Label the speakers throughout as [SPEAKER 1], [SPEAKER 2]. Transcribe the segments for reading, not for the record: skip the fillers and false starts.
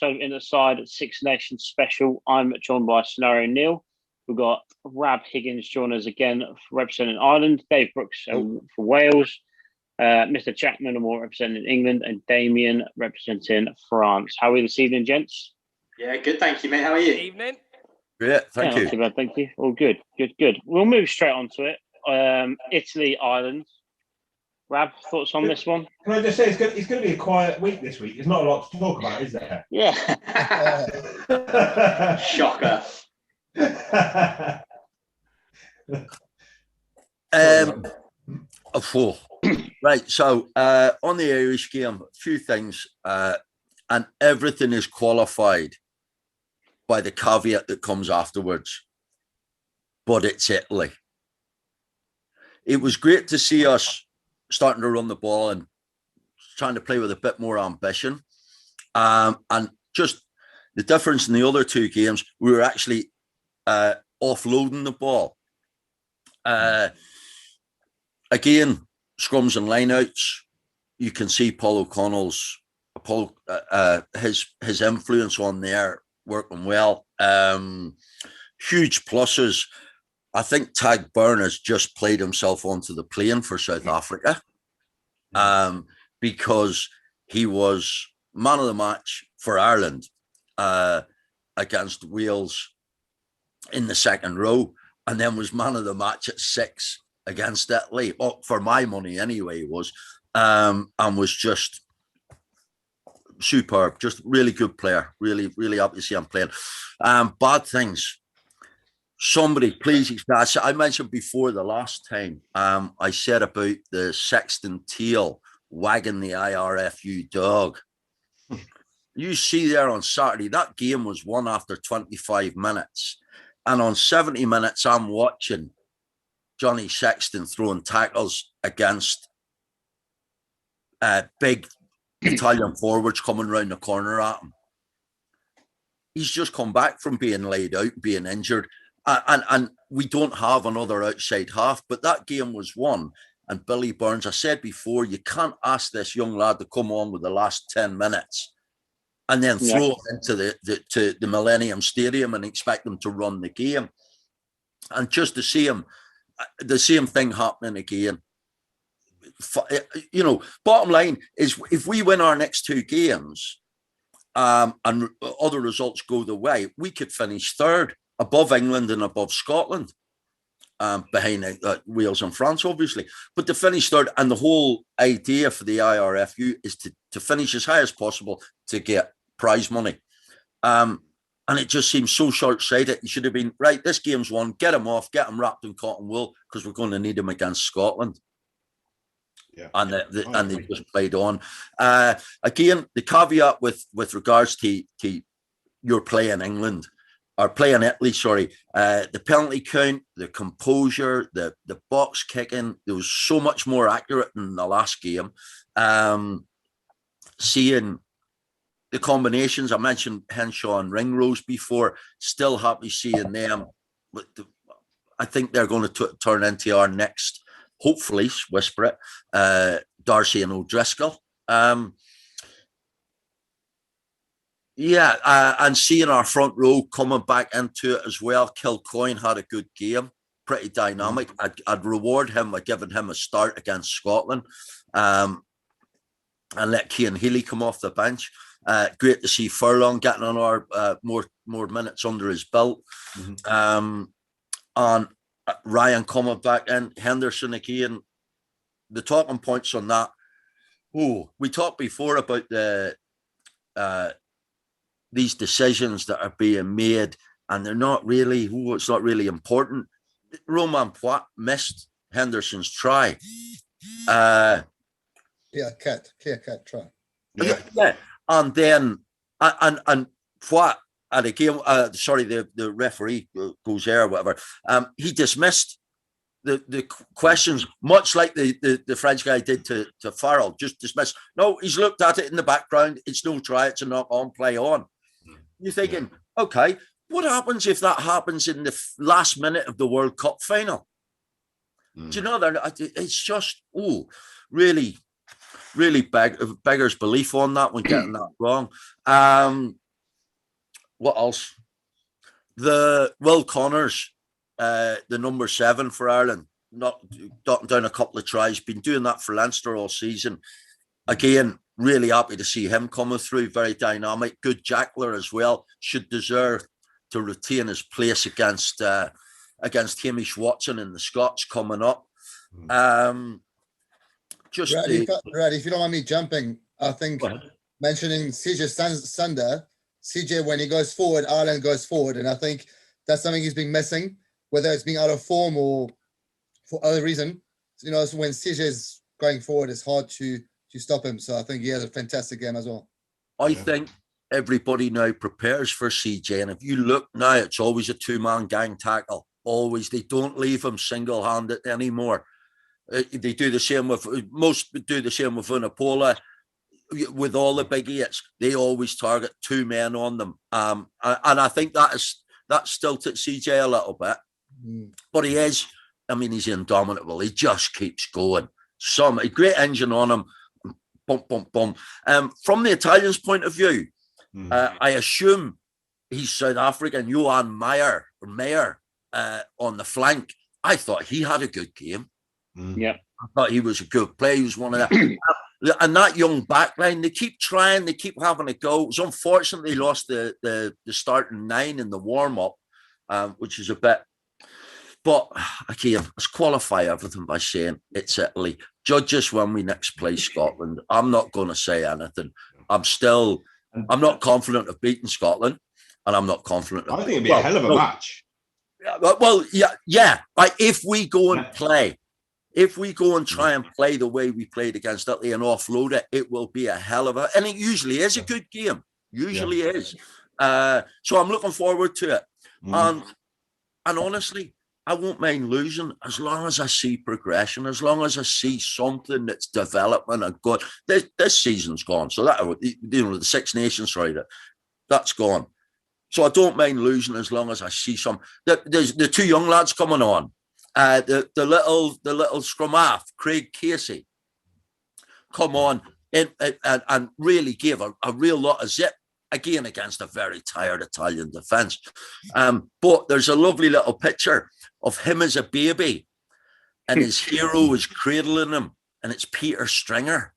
[SPEAKER 1] episode of Inside Six Nations Special. I'm joined by Scenario Neil. We've got Rab Higgins joining us again, representing Ireland, Dave Brooks for Wales, Mr. Chapman representing England, and Damien representing France. How are you this evening, gents?
[SPEAKER 2] Yeah, good, thank you, mate. How are you?
[SPEAKER 3] Evening.
[SPEAKER 4] Yeah, thank you.
[SPEAKER 1] Not too bad, thank you. All good, good. We'll move straight on to it. Italy, Ireland. Rab, thoughts on this one?
[SPEAKER 5] Can I just say, it's going to be a quiet week this week. There's not a lot to talk about, is there?
[SPEAKER 1] Yeah.
[SPEAKER 2] Shocker.
[SPEAKER 4] Right, so on the Irish game, a few things, and everything is qualified by the caveat that comes afterwards. But it's Italy. It was great to see us starting to run the ball and trying to play with a bit more ambition. And just the difference in the other two games, we were actually offloading the ball. Again, scrums and lineouts. You can see Paul O'Connell's his influence on there working well. Huge pluses. I think Tadhg Beirne has just played himself onto the plane for South Africa, because he was man of the match for Ireland against Wales in the second row, and then was man of the match at 6 against Italy. Oh, for my money anyway, he was, and was just superb, just really good player. Really, really happy to see him playing. Bad things. Somebody, please. I mentioned before the last time, I said about the Sexton tail wagging the IRFU dog. You see there on Saturday, that game was won after 25 minutes. And on 70 minutes, I'm watching Johnny Sexton throwing tackles against big Italian forwards coming round the corner at him. He's just come back from being laid out, being injured. And we don't have another outside half, but that game was won. And Billy Burns, I said before, you can't ask this young lad to come on with the last 10 minutes and then throw him into the Millennium Stadium and expect them to run the game. And just to see him, the same thing happening again. You know, bottom line is, if we win our next two games and other results go the way, we could finish third, above England and above Scotland, behind Wales and France, obviously. But to finish third, and the whole idea for the IRFU is to finish as high as possible to get prize money. And it just seems so short-sighted. You should have been, right, this game's won, get him off, get him wrapped in cotton wool, because we're going to need him against Scotland. Yeah. And they just played on. Again, the caveat with regards to your play in England, or play in Italy, sorry, the penalty count, the composure, the box kicking, there was so much more accurate than the last game. Seeing the combinations, I mentioned Henshaw and Ringrose before, still happy seeing them. I think they're going to turn into our next, hopefully, whisper it, Darcy and O'Driscoll. And seeing our front row coming back into it as well. Kilcoyne had a good game, pretty dynamic. I'd reward him by giving him a start against Scotland, and let Cian Healy come off the bench. Great to see Furlong getting on our more minutes under his belt. And Ryan coming back in, Henderson again. The talking points on that. We talked before about these decisions that are being made, and they're not really, it's not really important. Romain Poit missed Henderson's try.
[SPEAKER 6] Cat try.
[SPEAKER 4] Yeah. And then, and Poit at a game, the referee goes there or whatever, he dismissed the questions, much like the French guy did to Farrell, just dismissed. No, he's looked at it in the background. It's no try, it's a knock on, play on. You're thinking, okay, what happens if that happens in the last minute of the World Cup final? Do you know that it's just really beggars belief on that one, getting that wrong. What else? The Will Connors, the number 7 for Ireland, not dotting down a couple of tries, been doing that for Leinster all season. Again, really happy to see him coming through, very dynamic, good jackler as well, should deserve to retain his place against Hamish Watson and the Scots coming up.
[SPEAKER 3] Just Raddy, if you don't mind me jumping, I think mentioning CJ Sander, CJ, when he goes forward, Ireland goes forward, and I think that's something he's been missing, whether it's being out of form or for other reason. You know, so when CJ is going forward, it's hard to stop him. So I think he has a fantastic game as well.
[SPEAKER 4] I think everybody now prepares for CJ, and if you look now, it's always a 2-man gang tackle. Always, they don't leave him single-handed anymore. They do the same with Vunipola. With all the big 8s, they always target 2 men on them. And I think that's stilted CJ a little bit. But he is, I mean, he's indomitable. He just keeps going. A great engine on him. Bump, bump, bump. From the Italians' point of view, I assume he's South African. Johan Meyer on the flank. I thought he had a good game.
[SPEAKER 1] Yeah,
[SPEAKER 4] I thought he was a good player. He was one of them. And that young backline, they keep trying, they keep having a go. It was unfortunate they lost the starting 9 in the warm-up, which is a bit. But again, let's qualify everything by saying it's Italy. Judge us when we next play Scotland. I'm not going to say anything. I'm not confident of beating Scotland, and I'm not confident.
[SPEAKER 5] I think it'd be a hell of a match.
[SPEAKER 4] Well, yeah. Like if we go and play. If we go and try and play the way we played against Italy and offload it, it will be a hell of a... And it usually is a good game. Usually is. So I'm looking forward to it. And honestly, I won't mind losing as long as I see progression, as long as I see something that's developing and good. This season's gone. So the Six Nations, that's gone. So I don't mind losing as long as I see some... There's the 2 young lads coming on. The little scrum half, Craig Casey, come on and really gave a real lot of zip again against a very tired Italian defence. But there's a lovely little picture of him as a baby, and his hero is cradling him, and it's Peter Stringer.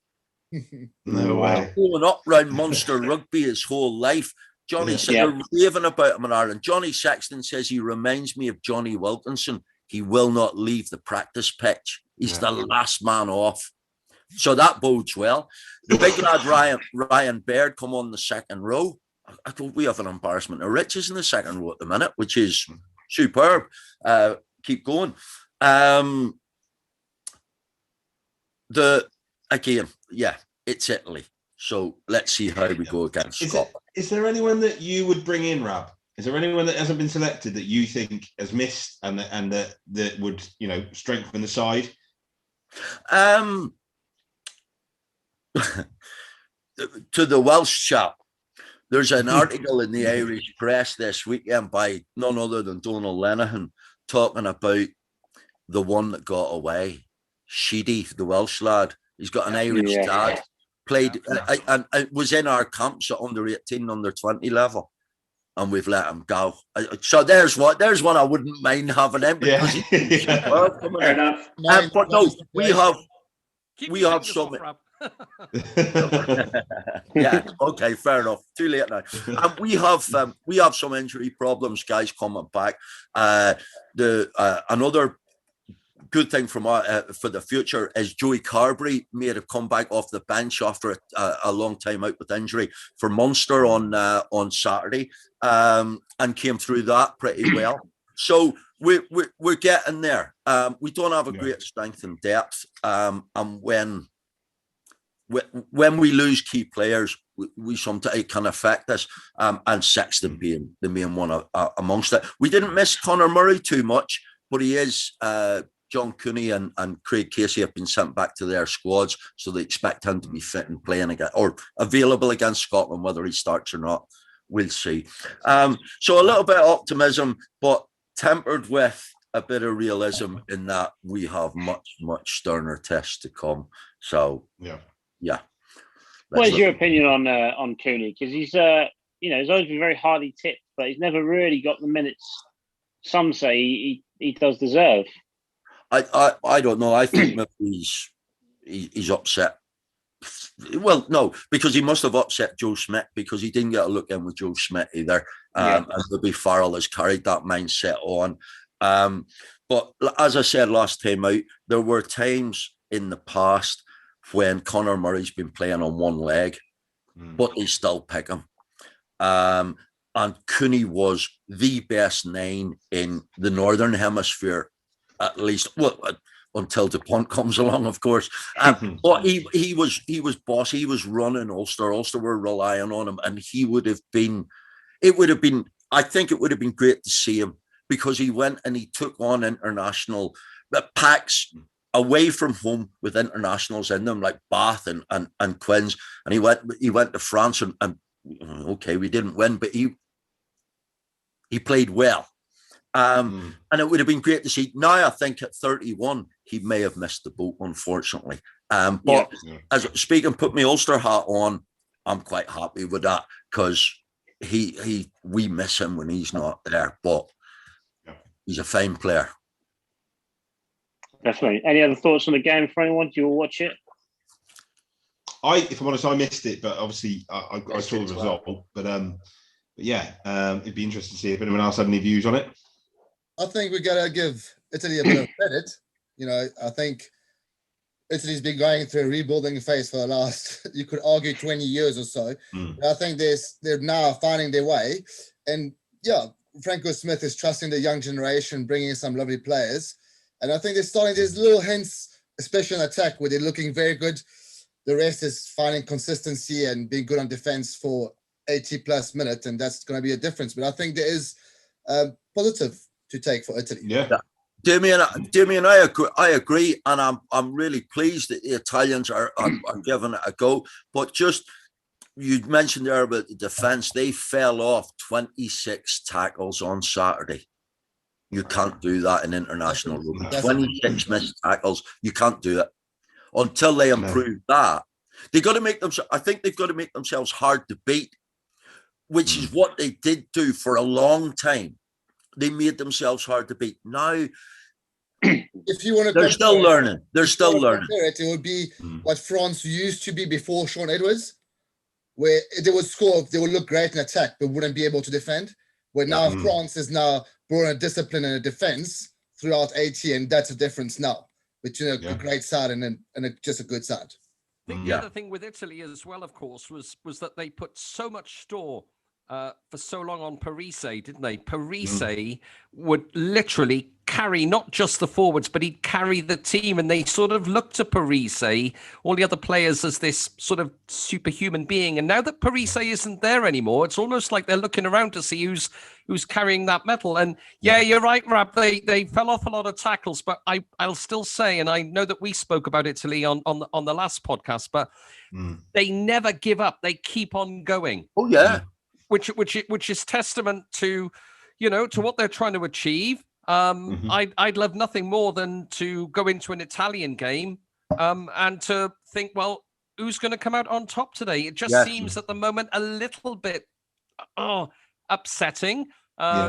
[SPEAKER 5] No way.
[SPEAKER 4] Growing up round Munster rugby his whole life. Johnny said they're raving about him in Ireland. Johnny Sexton says he reminds me of Johnny Wilkinson. He will not leave the practice pitch. He's the last man off. So that bodes well. The big lad, Ryan Baird, come on the second row. I thought we have an embarrassment of riches in the second row at the minute, which is superb. Keep going. It's Italy. So let's see how we go against Scotland.
[SPEAKER 5] Is there anyone that you would bring in, Rab? Is there anyone that hasn't been selected that you think has missed and that would, strengthen the side?
[SPEAKER 4] To the Welsh chap, there's an article in the Irish press this weekend by none other than Donal Lenihan talking about the one that got away, Sheedy, the Welsh lad. He's got an Irish dad, played and was in our camps at under 18, under 20 level. And we've let him go. So there's one I wouldn't mind having him. Because
[SPEAKER 2] Fair enough.
[SPEAKER 4] But no, we have some. Yeah, okay, fair enough. Too late now. And we have some injury problems, guys, coming back. Another good thing for the future is Joey Carberry made a comeback off the bench after a long time out with injury for Munster on Saturday, and came through that pretty well. So we're getting there. We don't have a great strength and depth, and when we lose key players, we sometimes it can affect us. And Sexton being the main one amongst it. We didn't miss Conor Murray too much, but he is. John Cooney and Craig Casey have been sent back to their squads, so they expect him to be fit and playing again or available against Scotland. Whether he starts or not, we'll see. So a little bit of optimism, but tempered with a bit of realism in that we have much sterner tests to come. So yeah.
[SPEAKER 1] What is your opinion on Cooney? Because he's always been very highly tipped, but he's never really got the minutes some say he does deserve.
[SPEAKER 4] I don't know. I think maybe he's upset. Well, no, because he must have upset Joe Schmidt because he didn't get a look in with Joe Schmidt either. And maybe Farrell has carried that mindset on. But as I said last time out, there were times in the past when Conor Murray's been playing on one leg, but they still pick him. And Cooney was the best 9 in the Northern Hemisphere, at least. Well, until DuPont comes along, of course. But he was boss. He was running Ulster. Ulster were relying on him, and he would have been. I think it would have been great to see him because he went and he took on international packs away from home with internationals in them like Bath and Quins, and he went to France and okay, we didn't win, but he played well. And it would have been great to see. Now, I think at 31, he may have missed the boat, unfortunately. But as speaking, put my Ulster hat on, I'm quite happy with that because we miss him when he's not there. But he's a fine player.
[SPEAKER 1] Definitely. Any other thoughts on the game for anyone? Do you all watch it?
[SPEAKER 5] If I'm honest, I missed it, but obviously I saw the result. But yeah, it'd be interesting to see if anyone else had any views on it.
[SPEAKER 3] I think we gotta give Italy a bit of credit. I think Italy's been going through a rebuilding phase for the last, you could argue, 20 years or so. I think they're now finding their way. And Franco Smith is trusting the young generation, bringing in some lovely players. And I think there's little hints, especially on attack, where they're looking very good. The rest is finding consistency and being good on defense for 80 plus minutes, and that's going to be a difference. But I think there is positive to take for Italy.
[SPEAKER 5] Yeah.
[SPEAKER 4] Damien, I agree, and I'm really pleased that the Italians are giving it a go. But just you mentioned there about the defence, they fell off 26 tackles on Saturday. You can't do that in international rugby. 26 missed tackles, you can't do it until they improve that. They got to make them. I think they've got to make themselves hard to beat, which is what they did do for a long time. They made themselves hard to beat. Now,
[SPEAKER 3] if you want to,
[SPEAKER 4] they're still learning. They're still learning.
[SPEAKER 3] It would be what France used to be before Sean Edwards, where they would look great in attack, but wouldn't be able to defend. Where now France is now brought a discipline and a defense throughout 80, and that's a difference now between a great side and just a good side.
[SPEAKER 7] I think the other thing with Italy as well, of course, was that they put so much store for so long on Parise, didn't they? Parise would literally carry not just the forwards, but he'd carry the team, and they sort of looked to Parise, all the other players, as this sort of superhuman being. And now that Parise isn't there anymore, it's almost like they're looking around to see who's carrying that metal. And you're right, Rab. They fell off a lot of tackles, but I'll still say, and I know that we spoke about Italy on the last podcast, but they never give up. They keep on going.
[SPEAKER 4] Oh yeah.
[SPEAKER 7] Which is testament to, to what they're trying to achieve. I'd love nothing more than to go into an Italian game and to think, well, who's going to come out on top today? It just seems at the moment a little bit upsetting,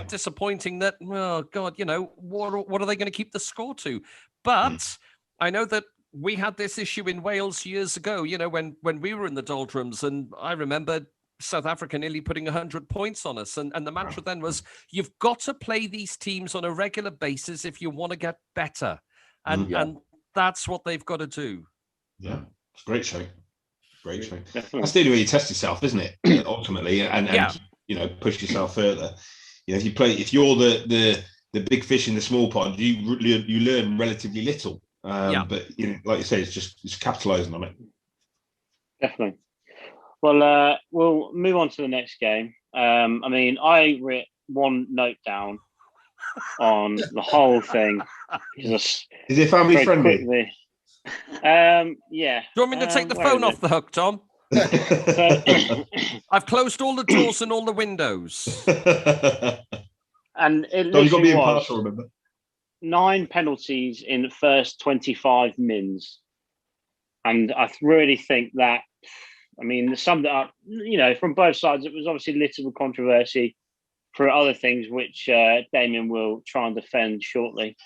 [SPEAKER 7] disappointing that, oh God, what are they going to keep the score to? But I know that we had this issue in Wales years ago, when we were in the doldrums, and I remember South Africa nearly putting 100 points on us. And the mantra then was, you've got to play these teams on a regular basis if you want to get better. And that's what they've got to do. Yeah,
[SPEAKER 5] it's a great show. Great show. That's the only way you test yourself, isn't it? Ultimately, and push yourself further. If you're the big fish in the small pond, you learn relatively little. But like you say, it's capitalizing on it.
[SPEAKER 1] Definitely. Well, we'll move on to the next game. I wrote one note down on the whole thing.
[SPEAKER 5] Is it family friendly?
[SPEAKER 1] Quickly. Yeah.
[SPEAKER 7] Do you want me to take the phone off the hook, Tom? I've closed all the doors and all the windows.
[SPEAKER 1] And it
[SPEAKER 5] you've got to be
[SPEAKER 1] was
[SPEAKER 5] impartial, remember?
[SPEAKER 1] 9 penalties in the first 25 mins. And I really think that I mean, summed it up, from both sides. It was obviously littered with controversy for other things, which Damien will try and defend shortly,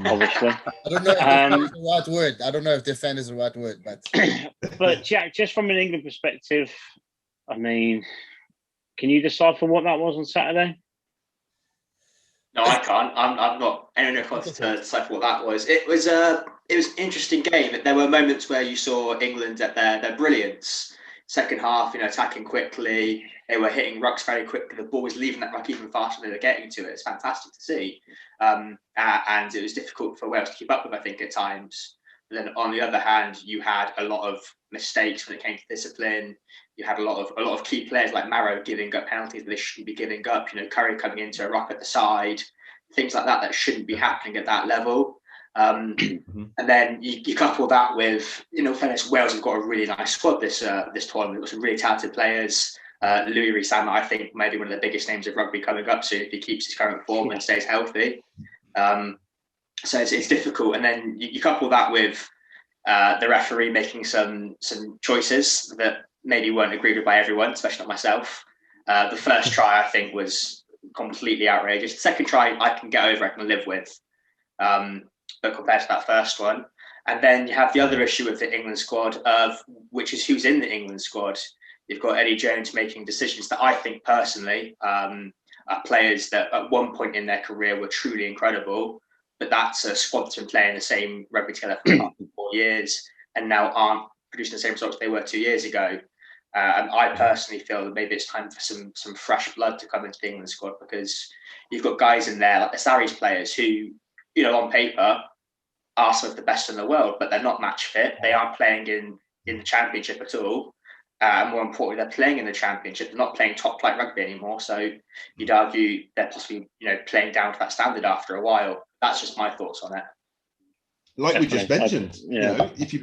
[SPEAKER 1] obviously.
[SPEAKER 3] I don't know if defend is the right word. I don't know if defend is the right word, but...
[SPEAKER 1] But, Jack, just from an England perspective, I mean, can you decipher what that was on Saturday?
[SPEAKER 2] No, I can't. I'm not anywhere close to decipher what that was. It was an interesting game. There were moments where you saw England at their brilliance. Second half, attacking quickly. They were hitting rucks very quickly. The ball was leaving that ruck even faster than they were getting to it. It's fantastic to see. And it was difficult for Wales to keep up with, I think, at times. But then on the other hand, you had a lot of mistakes when it came to discipline. You had a lot of key players like Marrow giving up penalties that they shouldn't be giving up. Curry coming into a ruck at the side, things like that shouldn't be happening at that level. And then you couple that with, fairness, Wales have got a really nice squad this tournament. We've got some really talented players. Louis Rees-Zammit, I think, maybe one of the biggest names of rugby coming up soon if he keeps his current form and stays healthy. So it's difficult. And then you couple that with the referee making some choices that maybe weren't agreed with by everyone, especially not myself. The first try, I think, was completely outrageous. The second try, I can get over, I can live with. But compared to that first one. And then you have the other issue with the England squad, which is who's in the England squad. You've got Eddie Jones making decisions that I think personally are players that at one point in their career were truly incredible, but that's a squad that's been playing the same rugby together for 4 years and now aren't producing the same results they were 2 years ago. And I personally feel that maybe it's time for some fresh blood to come into the England squad, because you've got guys in there like the Sarries players who, on paper, are some of the best in the world, but they're not match fit. They aren't playing in the championship at all. More importantly, they're playing in the championship. They're not playing top flight rugby anymore. So you'd argue they're possibly, playing down to that standard after a while. That's just my thoughts on it.
[SPEAKER 5] Like we just mentioned, if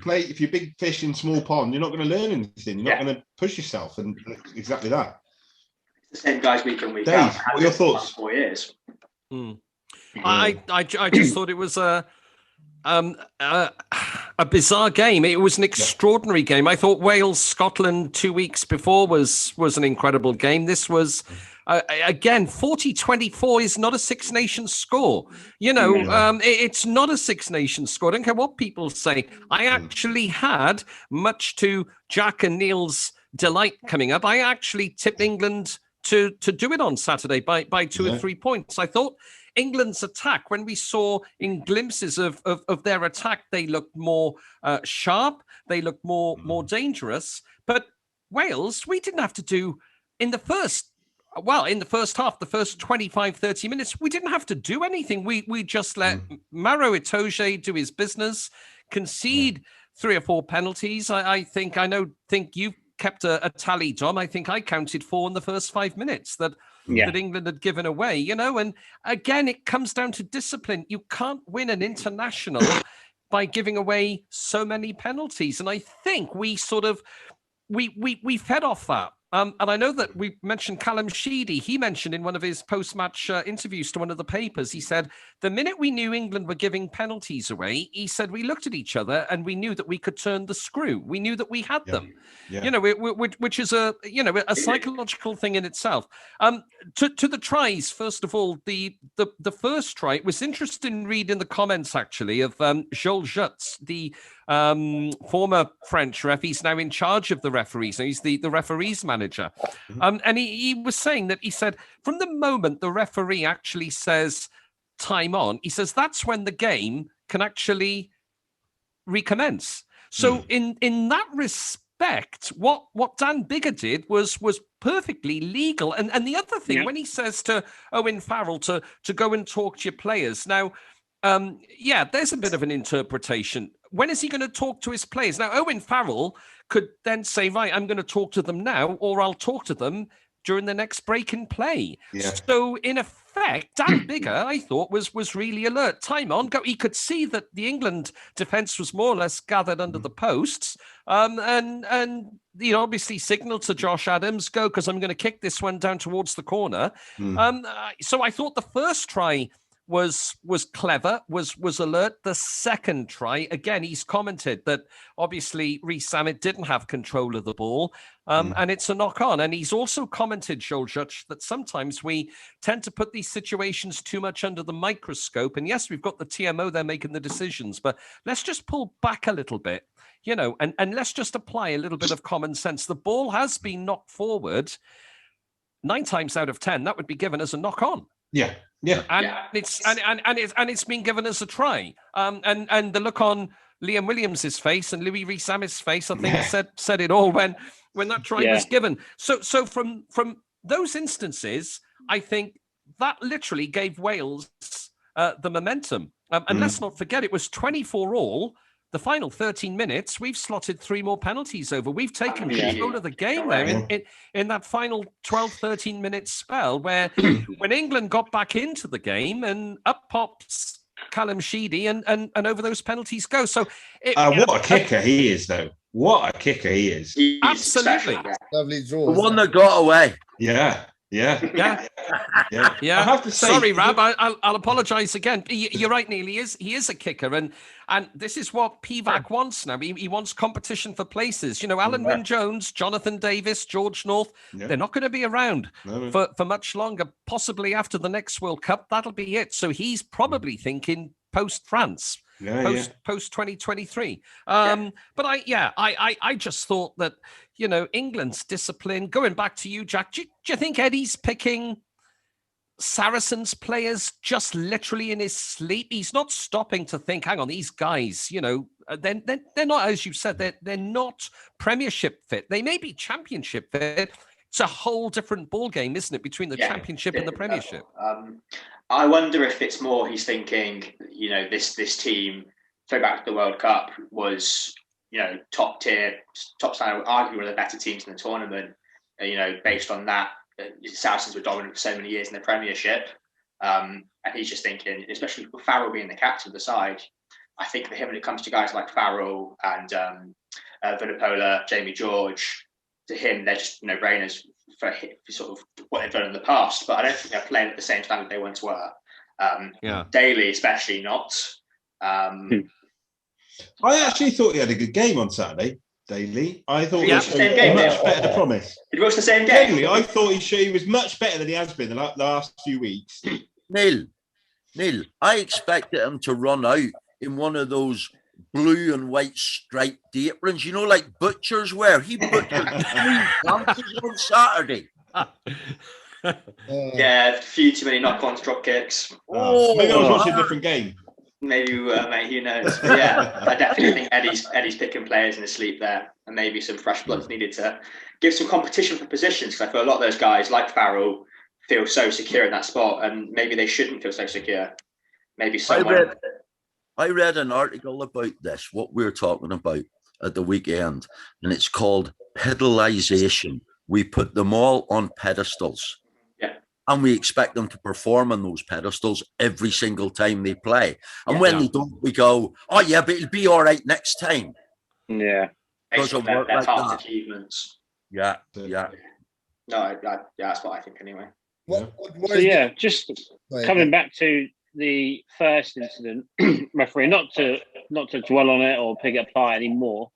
[SPEAKER 5] you're big fish in small pond, you're not going to learn anything. You're not going to push yourself, and exactly that.
[SPEAKER 2] It's the same guys week in week
[SPEAKER 5] Dave,
[SPEAKER 2] out.
[SPEAKER 5] what are your thoughts?
[SPEAKER 2] 4 years.
[SPEAKER 7] I just thought it was a bizarre game. It was an extraordinary game. I thought Wales-Scotland 2 weeks before was an incredible game. This was, again, 40-24 is not a Six Nations score. It's not a Six Nations score. I don't care what people say. I actually had, much to Jack and Neil's delight coming up, I actually tipped England to do it on Saturday by 2 or 3 points. I thought England's attack, when we saw in glimpses of their attack, they looked more sharp, they looked more dangerous. But Wales, we didn't have to do in the first half, the first 25, 30 minutes, we didn't have to do anything. We just let Maro Itoje do his business, concede 3 or 4 penalties. I think you've kept a tally, Dom. I think I counted 4 in the first 5 minutes that England had given away, and again, it comes down to discipline. You can't win an international by giving away so many penalties. And I think we sort of, we fed off that. And I know that we mentioned Callum Sheedy. He mentioned in one of his post-match interviews to one of the papers, he said, the minute we knew England were giving penalties away, he said, we looked at each other and we knew that we could turn the screw. We knew that we had them, which is a psychological thing in itself. To the tries, first of all, the first try, it was interesting reading the comments, actually, of Joel Jutz, the former French ref. He's now in charge of the referees. So he's the referees manager. And he was saying that, he said, from the moment the referee actually says time on, he says that's when the game can actually recommence. So in that respect, what Dan Biggar did was perfectly legal. And the other thing, when he says to Owen Farrell to go and talk to your players, now, there's a bit of an interpretation. When is he going to talk to his players? Now, Owen Farrell could then say, right, I'm going to talk to them now, or I'll talk to them during the next break in play. Yeah. So in effect, Dan Biggar, I thought, was really alert. Time on, go. He could see that the England defence was more or less gathered under the posts, and obviously signalled to Josh Adams, go, because I'm going to kick this one down towards the corner. So I thought the first try was clever, was alert. The second try, again, he's commented that obviously Rees-Zammit didn't have control of the ball, and it's a knock on. And he's also commented, Joljutch, that sometimes we tend to put these situations too much under the microscope. And yes, we've got the TMO there making the decisions, but let's just pull back a little bit, you know, and let's just apply a little bit of common sense. The ball has been knocked forward 9 times out of 10. That would be given as a knock on.
[SPEAKER 5] Yeah.
[SPEAKER 7] And it's been given as a try. And the look on Liam Williams's face and Louis Rees-Zammit's face, I think, said it all when that try was given. So from those instances, I think that literally gave Wales the momentum. And let's not forget, it was 24 all. The final 13 minutes, we've slotted 3 more penalties over. We've taken control of the game there in that final 12, 13 minute spell where when England got back into the game and up pops Callum Sheedy and over those penalties go. So
[SPEAKER 5] what a kicker he is, though. What a kicker he is.
[SPEAKER 7] Absolutely.
[SPEAKER 3] Lovely draw.
[SPEAKER 4] The one that got away.
[SPEAKER 5] Yeah.
[SPEAKER 7] I
[SPEAKER 5] have to say,
[SPEAKER 7] sorry, Rab, I'll apologise again. You're right, Neil. He is a kicker, and this is what Pivac wants now. He wants competition for places. You know, Alan Wynne-Jones, Jonathan Davis, George North. They're not going to be around for much longer. Possibly after the next World Cup, that'll be it. So he's probably thinking post France. Post 2023. But I just thought that, you know, England's discipline, going back to you, Jack, do you think Eddie's picking Saracens players just literally in his sleep? He's not stopping to think, hang on, these guys, you know, they're not, as you said, they're not Premiership fit. They may be Championship fit. It's a whole different ball game, isn't it, between the Championship and the Premiership?
[SPEAKER 2] I wonder if it's more he's thinking, you know, this team, so back to the World Cup, was, you know, top tier, top standard, arguably one of the better teams in the tournament. You know, based on that, Saracens were dominant for so many years in the Premiership. And he's just thinking, especially with Farrell being the captain of the side, I think for him, when it comes to guys like Farrell and Vunipola, Jamie George, to him, they're just no-brainers for sort of what they've done in the past. But I don't think they're playing at the same standard they once were. Daly, especially not.
[SPEAKER 5] I actually thought he had a good game on Saturday, Daly. I thought he was much better than promise.
[SPEAKER 2] It was the same game.
[SPEAKER 5] Daly, I thought he was much better than he has been the last few weeks.
[SPEAKER 4] Neil, I expected him to run out in one of those blue and white striped aprons, you know, like butchers wear. He butchered 3 chances on Saturday.
[SPEAKER 2] A few too many knock-ons, drop kicks.
[SPEAKER 5] Maybe I was watching a different game.
[SPEAKER 2] Maybe we were, mate. Who knows? But I definitely think Eddie's picking players in his sleep there, and maybe some fresh blood needed to give some competition for positions. Because I feel a lot of those guys, like Farrell, feel so secure in that spot, and maybe they shouldn't feel so secure. Maybe someone.
[SPEAKER 4] I read an article about this, what we're talking about at the weekend, and it's called pedalization. We put them all on pedestals. And we expect them to perform on those pedestals every single time they play. And when they don't, we go, oh, yeah, but it'll be all right next time.
[SPEAKER 2] Yeah.
[SPEAKER 4] Because of work like that.
[SPEAKER 2] Achievements.
[SPEAKER 4] Yeah.
[SPEAKER 2] No, that's what I think anyway.
[SPEAKER 1] Just coming back to the first incident, referee, not to dwell on it or pick it apart anymore.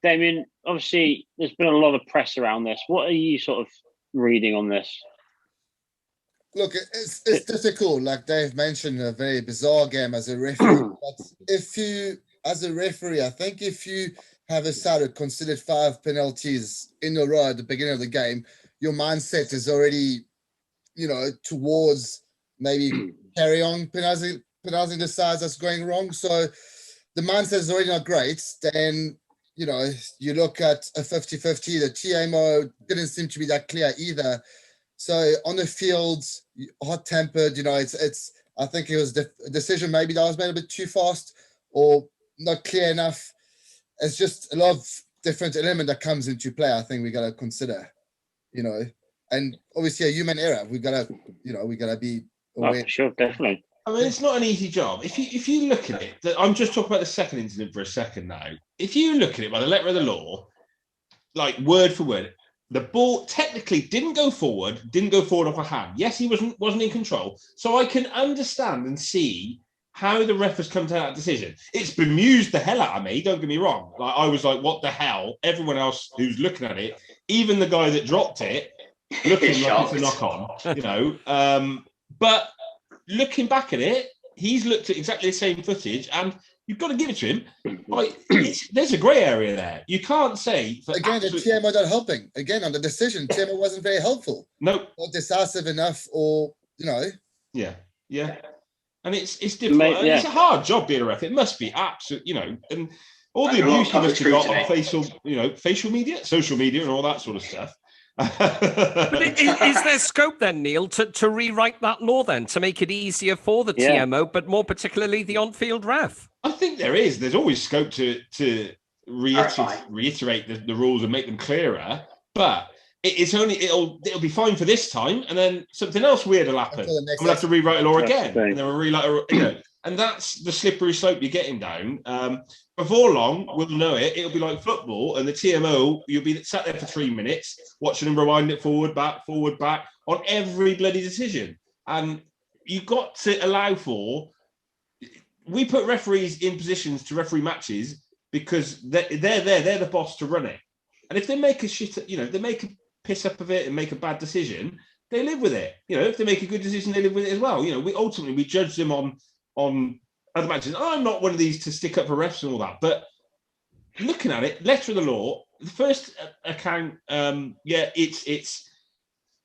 [SPEAKER 1] Damien, obviously, there's been a lot of press around this. What are you sort of reading on this?
[SPEAKER 3] Look, it's difficult. Like Dave mentioned, a very bizarre game as a referee. But as a referee, I think if you have a side considered 5 penalties in a row at the beginning of the game, your mindset is already, you know, towards maybe carry on penalizing the sides that's going wrong. So the mindset is already not great. Then, you know, you look at a 50-50, the TMO didn't seem to be that clear either. So on the field, hot-tempered, you know, it's. I think it was a decision maybe that was made a bit too fast or not clear enough. It's just a lot of different element that comes into play. I think we got to consider, you know, and obviously a human error. We got to be aware.
[SPEAKER 1] Oh, sure, definitely.
[SPEAKER 5] I mean, it's not an easy job. If you look at it, I'm just talking about the second incident for a second now. If you look at it by the letter of the law, like word for word, the ball technically didn't go forward off a hand. Yes, he wasn't in control. So I can understand and see how the ref has come to that decision. It's bemused the hell out of me, don't get me wrong. Like, I was like, what the hell? Everyone else who's looking at it, even the guy that dropped it, looking like it's a knock-on, you know. But looking back at it, he's looked at exactly the same footage, and you've got to give it to him. Like, there's a grey area there. You can't say...
[SPEAKER 3] Again, the TMO not helping. Again, on the decision, TMO wasn't very helpful.
[SPEAKER 5] Nope.
[SPEAKER 3] Not decisive enough, or, you know...
[SPEAKER 5] Yeah. And it's difficult.
[SPEAKER 1] Mate, yeah.
[SPEAKER 5] It's a hard job being a ref. It must be absolute, you know, and all the abuse you must have got on facial media, social media, and all that sort of stuff.
[SPEAKER 7] But is there scope then, Neil, to rewrite that law then, to make it easier for the TMO, but more particularly the on-field ref?
[SPEAKER 5] I think there is. There's always scope to reiterate the rules and make them clearer, but it'll be fine for this time, and then something else weird will happen. We'll have to rewrite a law again, and then we'll rewrite, you know, and that's the slippery slope you're getting down. Before long, we'll know it. It'll be like football, and the TMO, you'll be sat there for 3 minutes watching them rewind it forward, back on every bloody decision. And you've got to allow for. We put referees in positions to referee matches because they're there. They're the boss to run it. And if they make a shit, you know, they make a piss up of it and make a bad decision, they live with it. You know, if they make a good decision, they live with it as well. You know, we judge them on other matches. I'm not one of these to stick up for refs and all that, but looking at it, letter of the law, the first account, it's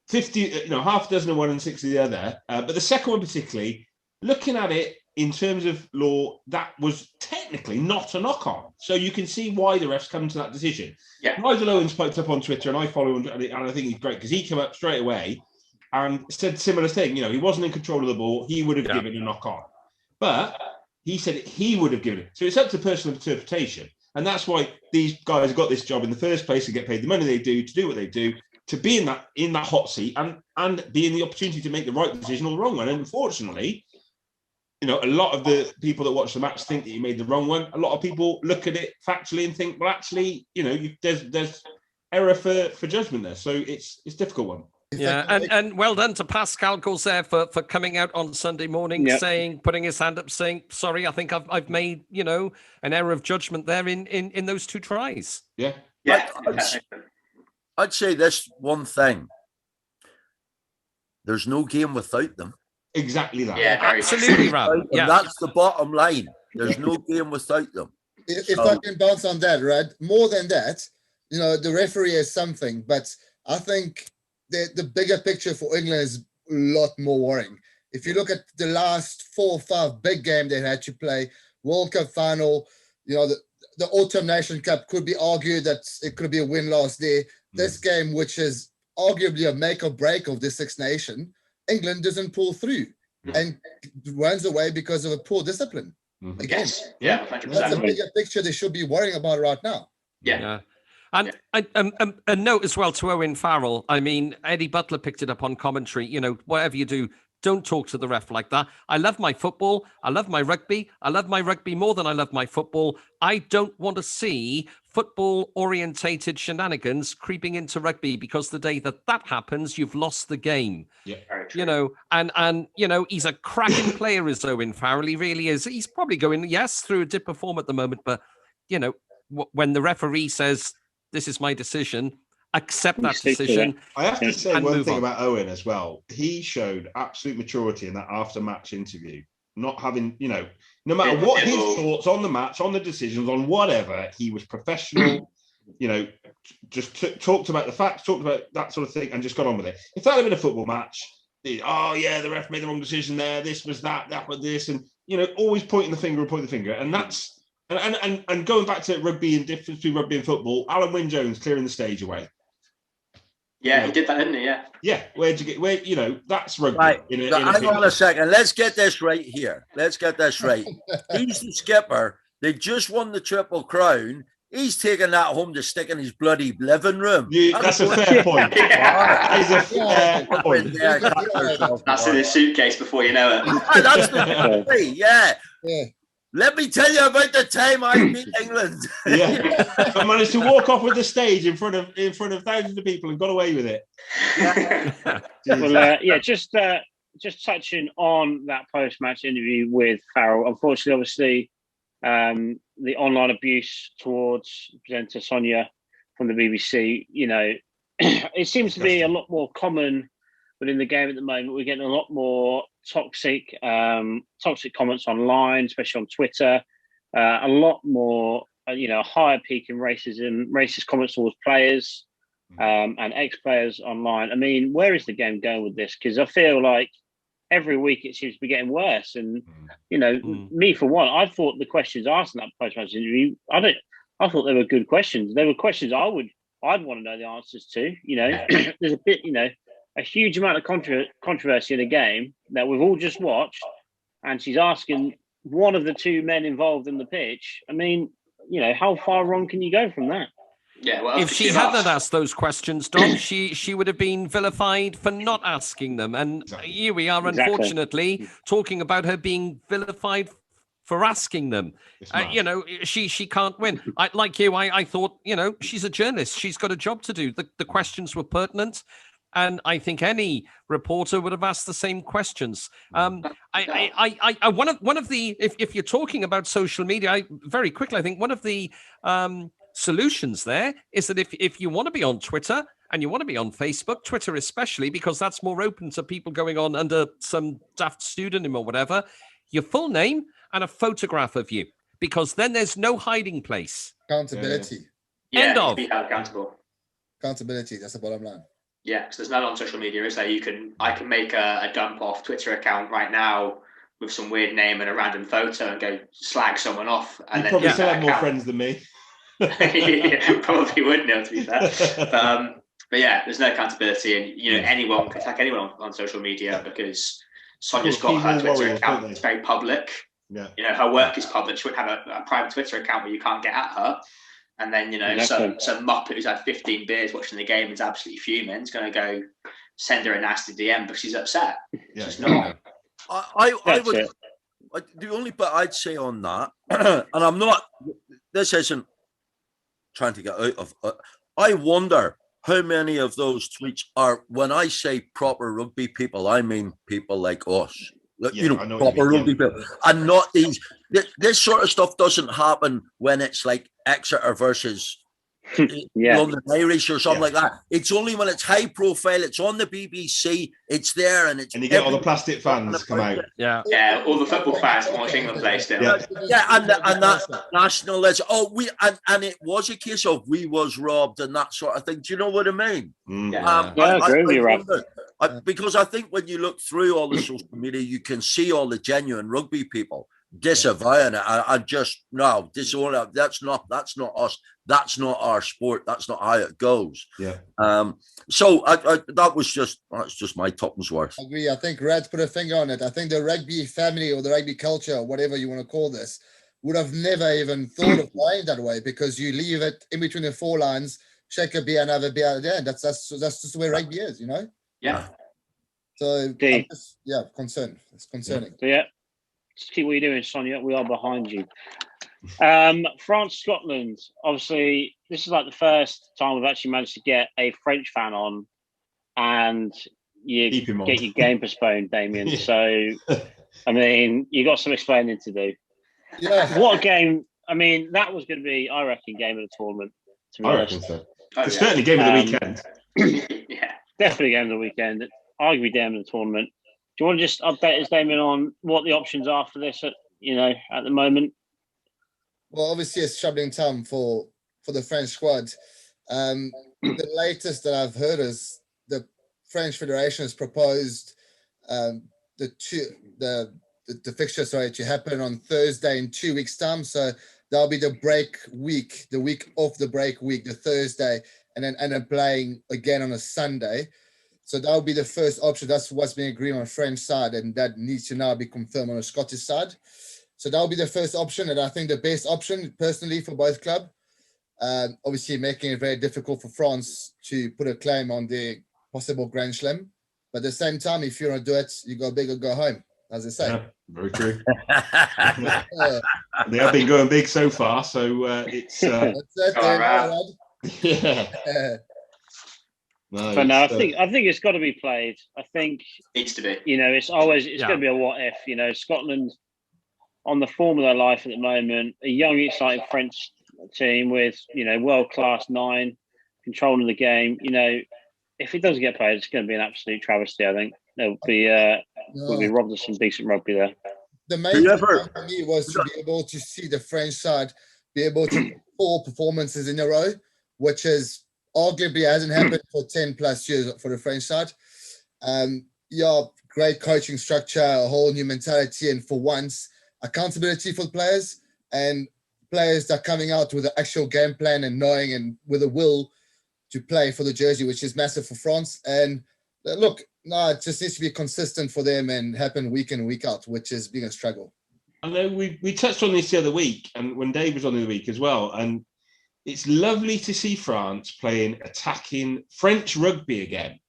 [SPEAKER 5] 50, you know, half a dozen of one and 6 of the other. But the second one particularly, looking at it in terms of law, that was technically not a knock-on. So you can see why the refs come to that decision.
[SPEAKER 2] Yeah.
[SPEAKER 5] Nigel Owens piped up on Twitter, and I follow him, and I think he's great because he came up straight away and said similar thing. You know, he wasn't in control of the ball. He would have given a knock-on. But he said he would have given it. So it's up to personal interpretation. And that's why these guys got this job in the first place to get paid the money they do, to do what they do, to be in that hot seat and be in the opportunity to make the right decision or the wrong one. And unfortunately, you know, a lot of the people that watch the match think that you made the wrong one. A lot of people look at it factually and think, well, actually, you know, there's error for judgment there. So it's a difficult one.
[SPEAKER 7] Yeah, and well done to Pascal Gauzet for coming out on Sunday morning, putting his hand up, saying, sorry, I think I've made, you know, an error of judgment there in those 2 tries.
[SPEAKER 5] Yeah.
[SPEAKER 4] I'd say this one thing. There's no game without them.
[SPEAKER 5] Exactly that.
[SPEAKER 2] Yeah,
[SPEAKER 7] absolutely right.
[SPEAKER 4] Yeah. That's the bottom line. There's no game without them.
[SPEAKER 3] If I can bounce on that, right? More than that, you know, the referee is something, but I think the bigger picture for England is a lot more worrying. If you look at the last 4 or 5 big games they had to play, World Cup final, you know, the Autumn Nation Cup could be argued that it could be a win-loss there. This game, which is arguably a make or break of the Six Nation, England doesn't pull through and runs away because of a poor discipline. Again,
[SPEAKER 2] 100%.
[SPEAKER 3] That's a bigger picture they should be worrying about right now.
[SPEAKER 7] Yeah. And a note as well to Owen Farrell. I mean, Eddie Butler picked it up on commentary. You know, whatever you do, don't talk to the ref like that. I love my football. I love my rugby. I love my rugby more than I love my football. I don't want to see football-orientated shenanigans creeping into rugby, because the day that happens, you've lost the game.
[SPEAKER 5] Yeah,
[SPEAKER 7] you know, and you know, he's a cracking player, is Owen Farrell. He really is. He's probably going, through a dip of form at the moment, but you know, when the referee says, this is my decision, accept that decision.
[SPEAKER 5] I have to say one thing about Owen as well. He showed absolute maturity in that after-match interview, not having, you know, no matter what his thoughts on the match, on the decisions, on whatever, he was professional, you know, just talked about the facts, talked about that sort of thing, and just got on with it. If that had been a football match, the ref made the wrong decision there, this was that was this, and, you know, always pointing the finger. And that's, and going back to rugby and difference between rugby and football, Alan Wynne-Jones clearing the stage away.
[SPEAKER 2] Yeah, he did that, didn't he? Yeah.
[SPEAKER 5] Yeah. You know, that's rugby.
[SPEAKER 4] Right. Hang on a second. Let's get this right here. Let's get this right. He's the skipper. They just won the Triple Crown. He's taking that home to stick in his bloody living room.
[SPEAKER 5] That's a fair point. That is a fair point.
[SPEAKER 2] That's in his suitcase before you know it.
[SPEAKER 4] That's the thing. Yeah. let me tell you about the time I beat England.
[SPEAKER 5] Yeah, I managed to walk off with the stage in front of thousands of people and got away with it.
[SPEAKER 1] Well, yeah, just touching on that post-match interview with Farrell. Unfortunately, obviously, the online abuse towards presenter Sonia from the BBC, you know, it seems to be a lot more common within the game at the moment. We're getting a lot more toxic comments online, especially on Twitter. A lot more, higher peak in racism, racist comments towards players and ex-players online. I mean, where is the game going with this? Because I feel like every week it seems to be getting worse. And, me for one, I thought the questions asked in that post-match interview, I thought they were good questions. They were questions I'd want to know the answers to. There's a bit, a huge amount of controversy in a game that we've all just watched, and she's asking one of the two men involved in the pitch. I mean, how far wrong can you go from that?
[SPEAKER 2] Yeah, well,
[SPEAKER 7] if she hadn't asked those questions, Don, she would have been vilified for not asking them. And here we are, unfortunately, talking about her being vilified for asking them. She can't win. I thought, she's a journalist. She's got a job to do. The questions were pertinent. And I think any reporter would have asked the same questions. One of the, if you're talking about social media, very quickly, I think one of the solutions there is that if you want to be on Twitter and you want to be on Facebook, Twitter especially, because that's more open to people going on under some daft pseudonym or whatever, your full name and a photograph of you, because then there's no hiding place.
[SPEAKER 3] Accountability.
[SPEAKER 2] Yeah,
[SPEAKER 7] End of.
[SPEAKER 2] be held accountable.
[SPEAKER 3] Accountability, that's the bottom line.
[SPEAKER 2] Yeah, because there's none on social media, is there? I can make a dump off Twitter account right now with some weird name and a random photo and go slag someone off. And
[SPEAKER 5] you probably still have more friends than me.
[SPEAKER 2] Yeah, probably would know, to be fair. But yeah, there's no accountability, and anyone can attack anyone on social media because Sonia's got her Twitter account. It's very public.
[SPEAKER 5] Yeah.
[SPEAKER 2] Her work is public. She wouldn't have a private Twitter account where you can't get at her. And then, some muppet who's had 15 beers watching the game and is absolutely fuming is going to go send her a nasty DM because she's upset.
[SPEAKER 5] Yeah.
[SPEAKER 2] She's not.
[SPEAKER 4] I would. The only bit I'd say on that, and I'm not. This isn't trying to get out of. I wonder how many of those tweets are. When I say proper rugby people, I mean people like us. Proper rugby people, and not these. This sort of stuff doesn't happen when it's like Exeter versus London Irish or something like that. It's only when it's high profile. It's on the BBC. It's there, and
[SPEAKER 5] you get all the plastic fans come out.
[SPEAKER 2] Yeah, all the football fans watch England play still.
[SPEAKER 4] Yeah, and that nationalism. And it was a case of we was robbed and that sort of thing. Do you know what I mean?
[SPEAKER 1] I agree with you, Rob.
[SPEAKER 4] Because I think when you look through all the social media, you can see all the genuine rugby people disavowing it. I just disown it. That's not us. That's not our sport. That's not how it goes.
[SPEAKER 5] Yeah.
[SPEAKER 4] So that's just my tuppence worth.
[SPEAKER 3] I agree. I think Rad's put a finger on it. I think the rugby family or the rugby culture, whatever you want to call this, would have never even thought of playing that way, because you leave it in between the four lines, shake a beer and have a beer at the end. That's just the way rugby is,
[SPEAKER 2] Yeah.
[SPEAKER 3] So concerned. It's concerning.
[SPEAKER 1] So just keep what you're doing, Sonia. We are behind you. France, Scotland. Obviously, this is like the first time we've actually managed to get a French fan on, and you get your game postponed, Damien. So, I mean, you got some explaining to do.
[SPEAKER 3] Yeah.
[SPEAKER 1] What a game! I mean, that was going to be, I reckon, game of the tournament. To be honest,
[SPEAKER 5] reckon so. It's certainly game of the weekend.
[SPEAKER 2] Yeah,
[SPEAKER 1] definitely game of the weekend. Arguably game of the tournament. Do you want to just update us, Damien, on what the options are for this at the moment?
[SPEAKER 3] Well, obviously it's troubling time for the French squad. The latest that I've heard is the French Federation has proposed the fixture to happen on Thursday in 2 weeks' time. So that'll be the break week, the week of the break week, the Thursday, and then playing again on a Sunday. So that will be the first option. That's what's being agreed on the French side, and that needs to now be confirmed on the Scottish side. So that will be the first option, and I think the best option personally for both clubs. Obviously, making it very difficult for France to put a claim on the possible Grand Slam. But at the same time, if you want to do it, you go big or go home. as they say.
[SPEAKER 5] Yeah, very true.
[SPEAKER 3] Yeah.
[SPEAKER 5] They have been going big so far, so it's
[SPEAKER 3] That's it.
[SPEAKER 2] All
[SPEAKER 3] There,
[SPEAKER 2] right.
[SPEAKER 5] yeah. No,
[SPEAKER 1] But no, I
[SPEAKER 5] it's,
[SPEAKER 1] think it's got to be played. I think
[SPEAKER 2] Needs to be.
[SPEAKER 1] it's
[SPEAKER 7] Yeah.
[SPEAKER 1] going to be a what if. Scotland on the form of their life at the moment, a young, exciting French team with world class 9 controlling the game. If it doesn't get played, it's going to be an absolute travesty. I think we'll be robbed of some decent rugby there.
[SPEAKER 3] The main thing
[SPEAKER 4] Whoever-
[SPEAKER 3] for me was to be able to see the French side be able to put 4 performances in a row, which is arguably hasn't happened for 10 plus years for the French side. Great coaching structure, a whole new mentality, and for once, accountability for the players, and players that are coming out with an actual game plan and knowing and with a will to play for the jersey, which is massive for France. And look, it just needs to be consistent for them and happen week in, week out, which is being a struggle.
[SPEAKER 5] I know we touched on this the other week, and when Dave was on the other week as well, and it's lovely to see France playing attacking French rugby again.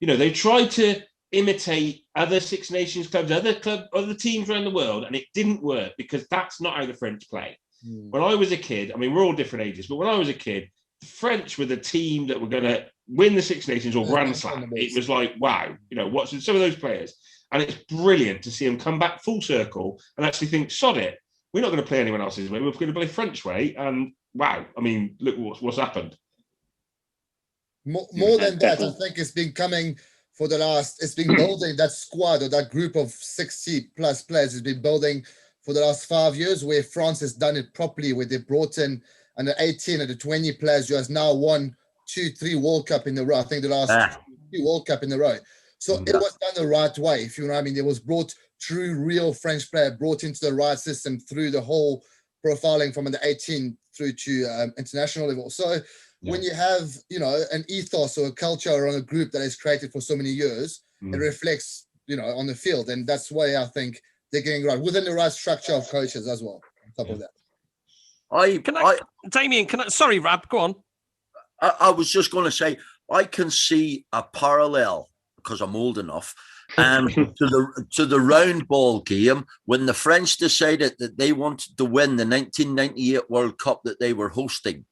[SPEAKER 5] They tried to imitate other Six Nations clubs, other teams around the world, and it didn't work because that's not how the French play. When I was a kid, we're all different ages, but when I was a kid, the French were the team that were going to win the Six Nations or Grand Slam. It was like, wow, watching some of those players. And it's brilliant to see them come back full circle and actually think, sod it, we're not going to play anyone else's way, we're going to play French way. And wow, look what's happened.
[SPEAKER 3] More than that, I think it's been coming it's been building that squad or that group of 60 plus players has been building for the last 5 years, where France has done it properly, where they brought in under 18 and the 20 players who has now won 2-3 World Cup in a row. I think the last 2 World Cup in a row. So it was done the right way, if you know what I mean. It was brought true, real French player, brought into the right system through the whole profiling from under 18 through to international level. So when you have, an ethos or a culture or a group that is created for so many years, it reflects, on the field. And that's why I think they're getting right within the right structure of coaches as well. On top of that.
[SPEAKER 7] Damien, sorry, Rab, go on.
[SPEAKER 4] I was just going to say, I can see a parallel, because I'm old enough, to the round ball game when the French decided that they wanted to win the 1998 World Cup that they were hosting.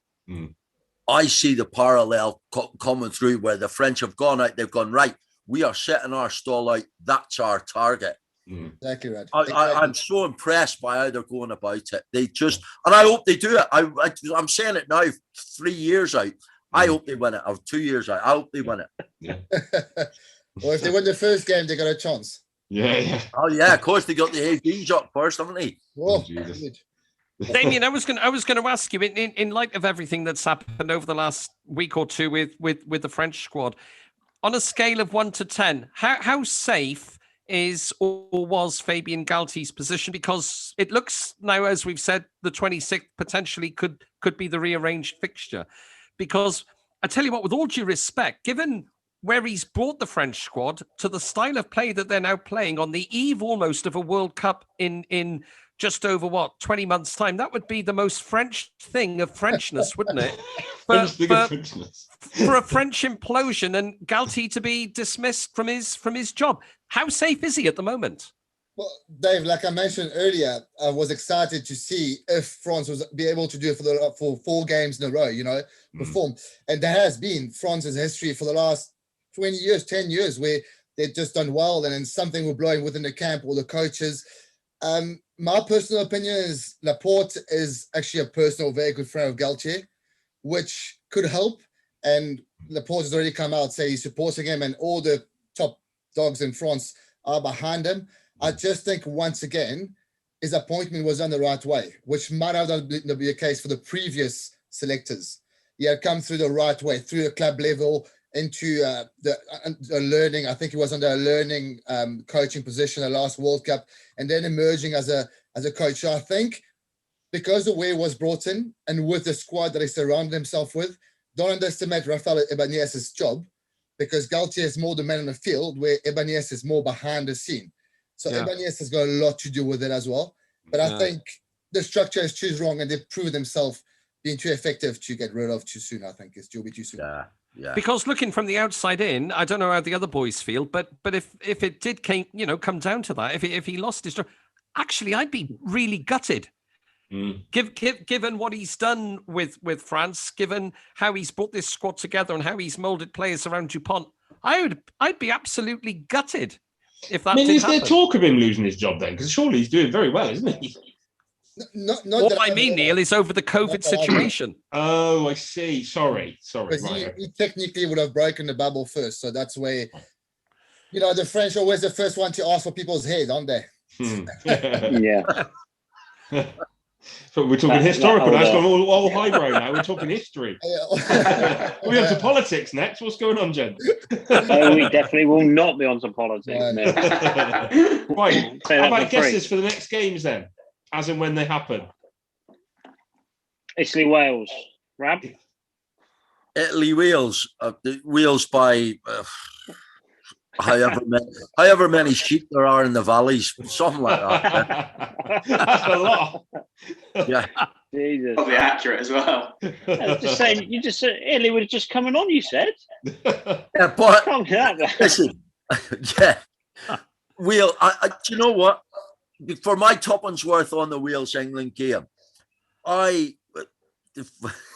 [SPEAKER 4] I see the parallel coming through where the French have gone out, they've gone, right, we are setting our stall out, that's our target.
[SPEAKER 3] Exactly right.
[SPEAKER 4] I'm so impressed by how they're going about it. They just, and I hope they do it. I'm saying it now, 3 years out. I hope they win it. Or 2 years out. I hope they win it.
[SPEAKER 5] Yeah.
[SPEAKER 3] Well, if they win the first game, they got a chance.
[SPEAKER 5] Yeah.
[SPEAKER 4] Oh yeah, of course they got the AVs up first, haven't they?
[SPEAKER 3] Oh,
[SPEAKER 5] Jesus.
[SPEAKER 7] Damien, I was going to ask you in light of everything that's happened over the last week or two with the French squad, on a scale of 1 to 10, how safe is or was Fabien Galtier's position? Because it looks now, as we've said, the 26th potentially could be the rearranged fixture. Because I tell you what, with all due respect, given where he's brought the French squad to the style of play that they're now playing on the eve almost of a World Cup in just over 20 months' time, that would be the most French thing of Frenchness, wouldn't it? For a French implosion and Galtier to be dismissed from his job. How safe is he at the moment?
[SPEAKER 3] Well, Dave, like I mentioned earlier, I was excited to see if France was be able to do it for 4 games in a row, perform. And there has been France's history for the last 20 years, 10 years, where they've just done well, and then something will blow within the camp or the coaches. My personal opinion is Laporte is actually a personal, very good friend of Galtier, which could help. And Laporte has already come out, say he's supporting him, and all the top dogs in France are behind him. I just think, once again, his appointment was done the right way, which might have been the case for the previous selectors. He had come through the right way, through the club level, into the learning. I think he was under a learning coaching position the last World Cup, and then emerging as a coach. So I think because of where he was brought in and with the squad that he surrounded himself with, don't underestimate Rafael Ibanez's job, because Galtier is more the man on the field, where Ibanez is more behind the scene. So Ibanez has got a lot to do with it as well. But I think the structure is choose wrong, and they've proved themselves being too effective to get rid of too soon. I think it'll be too soon.
[SPEAKER 4] Yeah.
[SPEAKER 7] Because looking from the outside in, I don't know how the other boys feel, but if it did come down to that, if he lost his job, actually, I'd be really gutted. Given what he's done with France, given how he's brought this squad together and how he's molded players around Dupont, I'd be absolutely gutted if that.
[SPEAKER 5] Is there talk of him losing his job then? Because surely he's doing very well, isn't he?
[SPEAKER 7] What I mean, Neil, is over the COVID situation.
[SPEAKER 5] Oh, I see. Sorry.
[SPEAKER 3] Because he technically would have broken the bubble first, so that's where, the French are always the first one to ask for people's head, aren't they?
[SPEAKER 1] Yeah.
[SPEAKER 5] So we're talking historical. That's gone all highbrow now. We're talking history. We're on to politics next. What's going on, Jen?
[SPEAKER 1] We definitely will not be on to politics. No.
[SPEAKER 5] Right. How about guesses for the next games then, as and when they happen?
[SPEAKER 1] Italy, Wales. Rab?
[SPEAKER 4] Italy, Wales. Wales by however many sheep there are in the valleys, something like that.
[SPEAKER 5] That's a lot.
[SPEAKER 4] Yeah.
[SPEAKER 1] Jesus.
[SPEAKER 2] Probably accurate as well.
[SPEAKER 1] I was just saying, you just said Italy were just coming on, you said.
[SPEAKER 4] Yeah, but
[SPEAKER 1] Can't be that.
[SPEAKER 4] listen, yeah. Wales, do you know what? For my tuppence worth on the Wales-England game,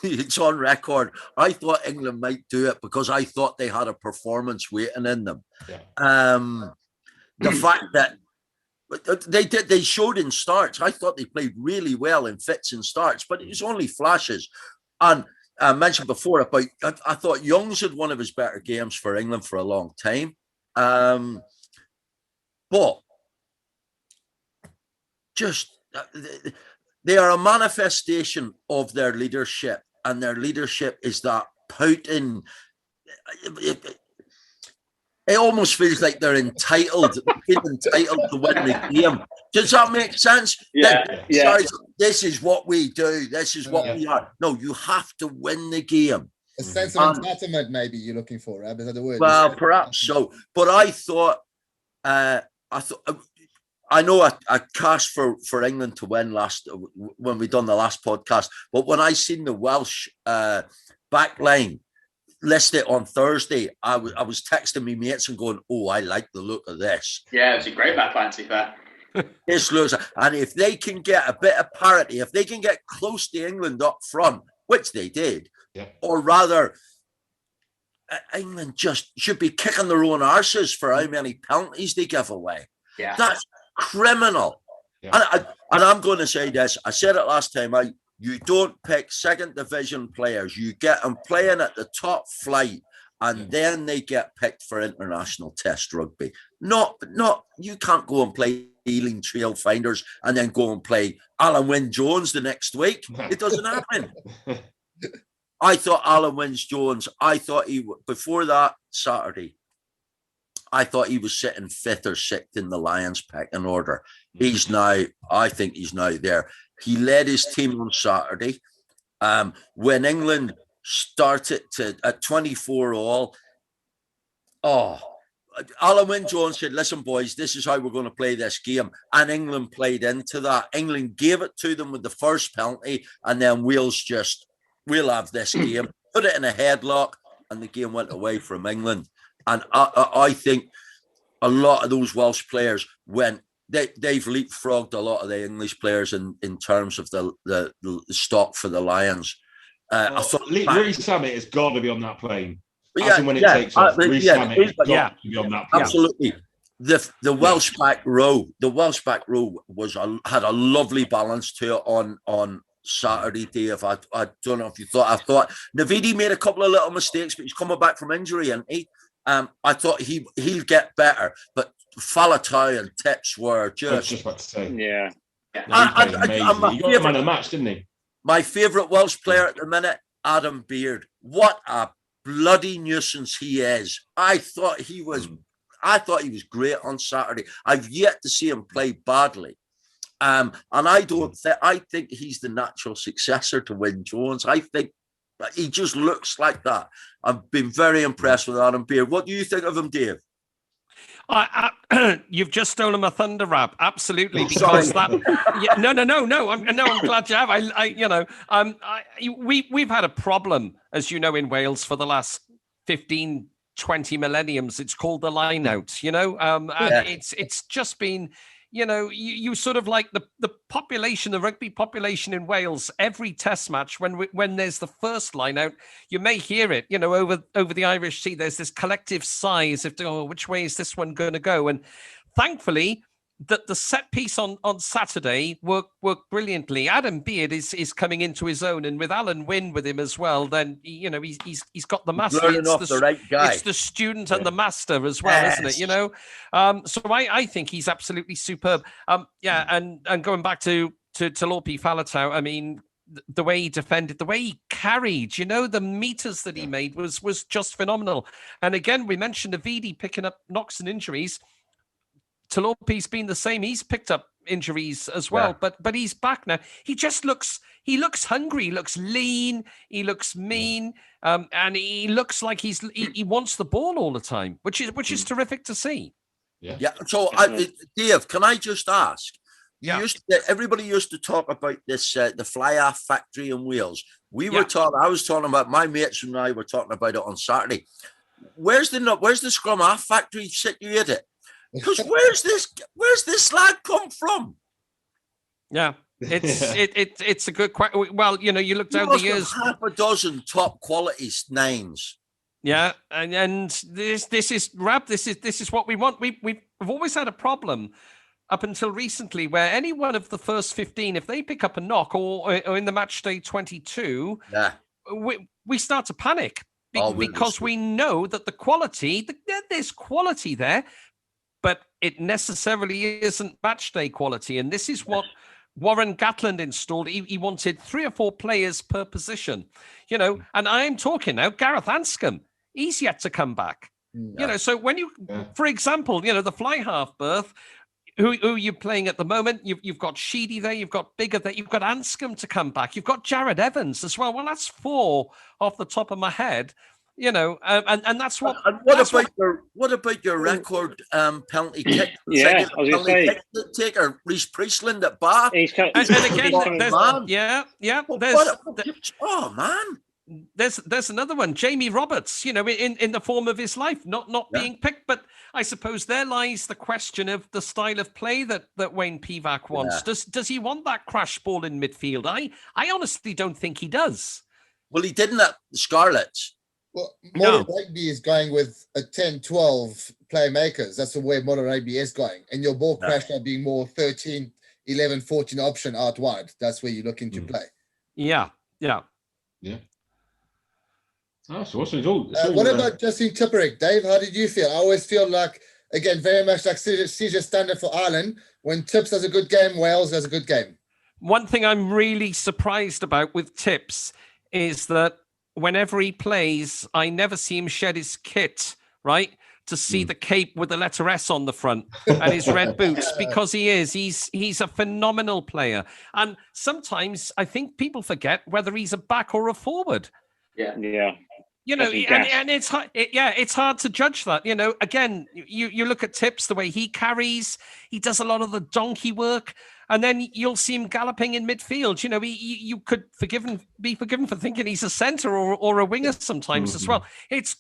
[SPEAKER 4] it's on record. I thought England might do it because I thought they had a performance waiting in them. Yeah. The fact that they showed in starts. I thought they played really well in fits and starts, but it was only flashes. And I mentioned before about I thought Young's had one of his better games for England for a long time. But just they are a manifestation of their leadership, and their leadership is that pouting. It almost feels like they're entitled to win the game. Does that make sense?
[SPEAKER 2] Yeah.
[SPEAKER 4] This is what we do. This is what we are. No, you have to win the game.
[SPEAKER 3] A sense of entitlement, maybe you're looking for, Rab, is that the word?
[SPEAKER 4] Well, perhaps so. But I know I cast for England to win when we done the last podcast. But when I seen the Welsh back line listed on Thursday, I was texting me mates and going, "Oh, I like the look of this."
[SPEAKER 2] Yeah, it was a great back line, to be fair.
[SPEAKER 4] This looks, and if they can get a bit of parity, if they can get close to England up front, which they did, or rather, England just should be kicking their own arses for how many penalties they give away.
[SPEAKER 2] Yeah,
[SPEAKER 4] that's criminal. Yeah. And I'm going to say this. I said it last time. You don't pick second division players. You get them playing at the top flight, and then they get picked for international test rugby. Not you can't go and play Ealing Trailfinders and then go and play Alan Wynne-Jones the next week. It doesn't happen. I thought Alan Wynne-Jones, before that Saturday, I thought he was sitting 5th or 6th in the Lions pecking order. I think he's now there. He led his team on Saturday. When England started at 24 all, Alan Wynne-Jones said, "Listen, boys, this is how we're going to play this game." And England played into that. England gave it to them with the first penalty, and then Wales we'll have this game, put it in a headlock, and the game went away from England. And I think a lot of those Welsh players they've leapfrogged a lot of the English players in terms of the stock for the Lions. I thought
[SPEAKER 5] Reece Summit has got to be on that plane. As and when it takes off, Reece Summit has got to be on that plane.
[SPEAKER 4] Absolutely. The Welsh back row, had a lovely balance to it on Saturday, Dave. I don't know if you thought. I thought Navidi made a couple of little mistakes, but he's coming back from injury, and I thought he'll get better, but Faletau and Tips were just.
[SPEAKER 5] I was just about to say.
[SPEAKER 1] Yeah.
[SPEAKER 5] No, he got the man of the match, didn't he?
[SPEAKER 4] My favourite Welsh player at the minute, Adam Beard. What a bloody nuisance he is. I thought he was great on Saturday. I've yet to see him play badly. And I think he's the natural successor to Wynne-Jones. I think he just looks like that. I've been very impressed with Adam Beard. What do you think of him, Dave?
[SPEAKER 7] You've just stolen my thunder, Rab. Absolutely, because that. Yeah, no. I'm glad you have. We've had a problem, as you know, in Wales for the last 15, 20 millenniums. It's called the line out. And it's just been. You sort of like the population, the rugby population in Wales, every test match, when there's the first line out, you may hear it, over the Irish Sea, there's this collective sighs of, which way is this one going to go? And thankfully, the set piece on Saturday worked brilliantly. Adam Beard is coming into his own, and with Alan Wynne with him as well, then he's got the master.
[SPEAKER 4] It's the right guy.
[SPEAKER 7] It's the student and the master as well, isn't it? So I think he's absolutely superb. And going back to Lorpi Faletau, I mean, the way he defended, the way he carried, the meters that he made was just phenomenal. And again, we mentioned Avidi picking up knocks and injuries. Talopi's been the same. He's picked up injuries as well, but he's back now. He looks hungry. He looks lean. He looks mean, and he looks like he wants the ball all the time, which is terrific to see.
[SPEAKER 4] Yeah. So, Dave, can I just ask? Yeah. Everybody used to talk about this, the fly-off factory in Wales. I was talking about, my mates and I were talking about it on Saturday. Where's the scrum half factory situated? Because where's this lad come from? Yeah,
[SPEAKER 7] it's a good question. Well, you look down the years,
[SPEAKER 4] half a dozen top quality names.
[SPEAKER 7] Yeah, and this is Rab. This is what we want. We've always had a problem up until recently where any one of the first 15, if they pick up a knock or in the match day 22, we start to panic because we know that the quality, there's quality there. But it necessarily isn't match day quality. And this is what Warren Gatland installed. He wanted 3 or 4 players per position, and I'm talking now, Gareth Anscombe, he's yet to come back. So when for example, the fly half berth, who you're playing at the moment, you've got Sheedy there, you've got Biggar there, you've got Anscombe to come back, you've got Jared Evans as well. Well, that's 4 off the top of my head. And that's what. And
[SPEAKER 4] what about your record penalty kick?
[SPEAKER 1] I was going to say,
[SPEAKER 4] taker Reece Priestland at Bath.
[SPEAKER 7] There's another one, Jamie Roberts. In the form of his life, not being picked. But I suppose there lies the question of the style of play that Wayne Pivac wants. Does he want that crash ball in midfield? I honestly don't think he does.
[SPEAKER 4] Well, he didn't at the Scarlets.
[SPEAKER 3] Well, modern rugby is going with a 10, 12 playmakers. That's the way modern rugby is going. And your ball crash now being more 13, 11, 14 option out wide. That's where you're looking to play.
[SPEAKER 7] Yeah.
[SPEAKER 5] Oh, so awesome.
[SPEAKER 3] What about Justin Tipuric? Dave, how did you feel? I always feel like, again, very much like CJ standard for Ireland. When Tips does a good game, Wales does a good game.
[SPEAKER 7] One thing I'm really surprised about with Tips is that whenever he plays, I never see him shed his kit, right? To see the cape with the letter S on the front and his red boots, because he's a phenomenal player. And sometimes I think people forget whether he's a back or a forward.
[SPEAKER 2] Yeah.
[SPEAKER 7] And it's hard. It's hard to judge that. Again, you look at Tips, the way he carries, he does a lot of the donkey work. And then you'll see him galloping in midfield. You could be forgiven for thinking he's a centre or a winger sometimes as well. It's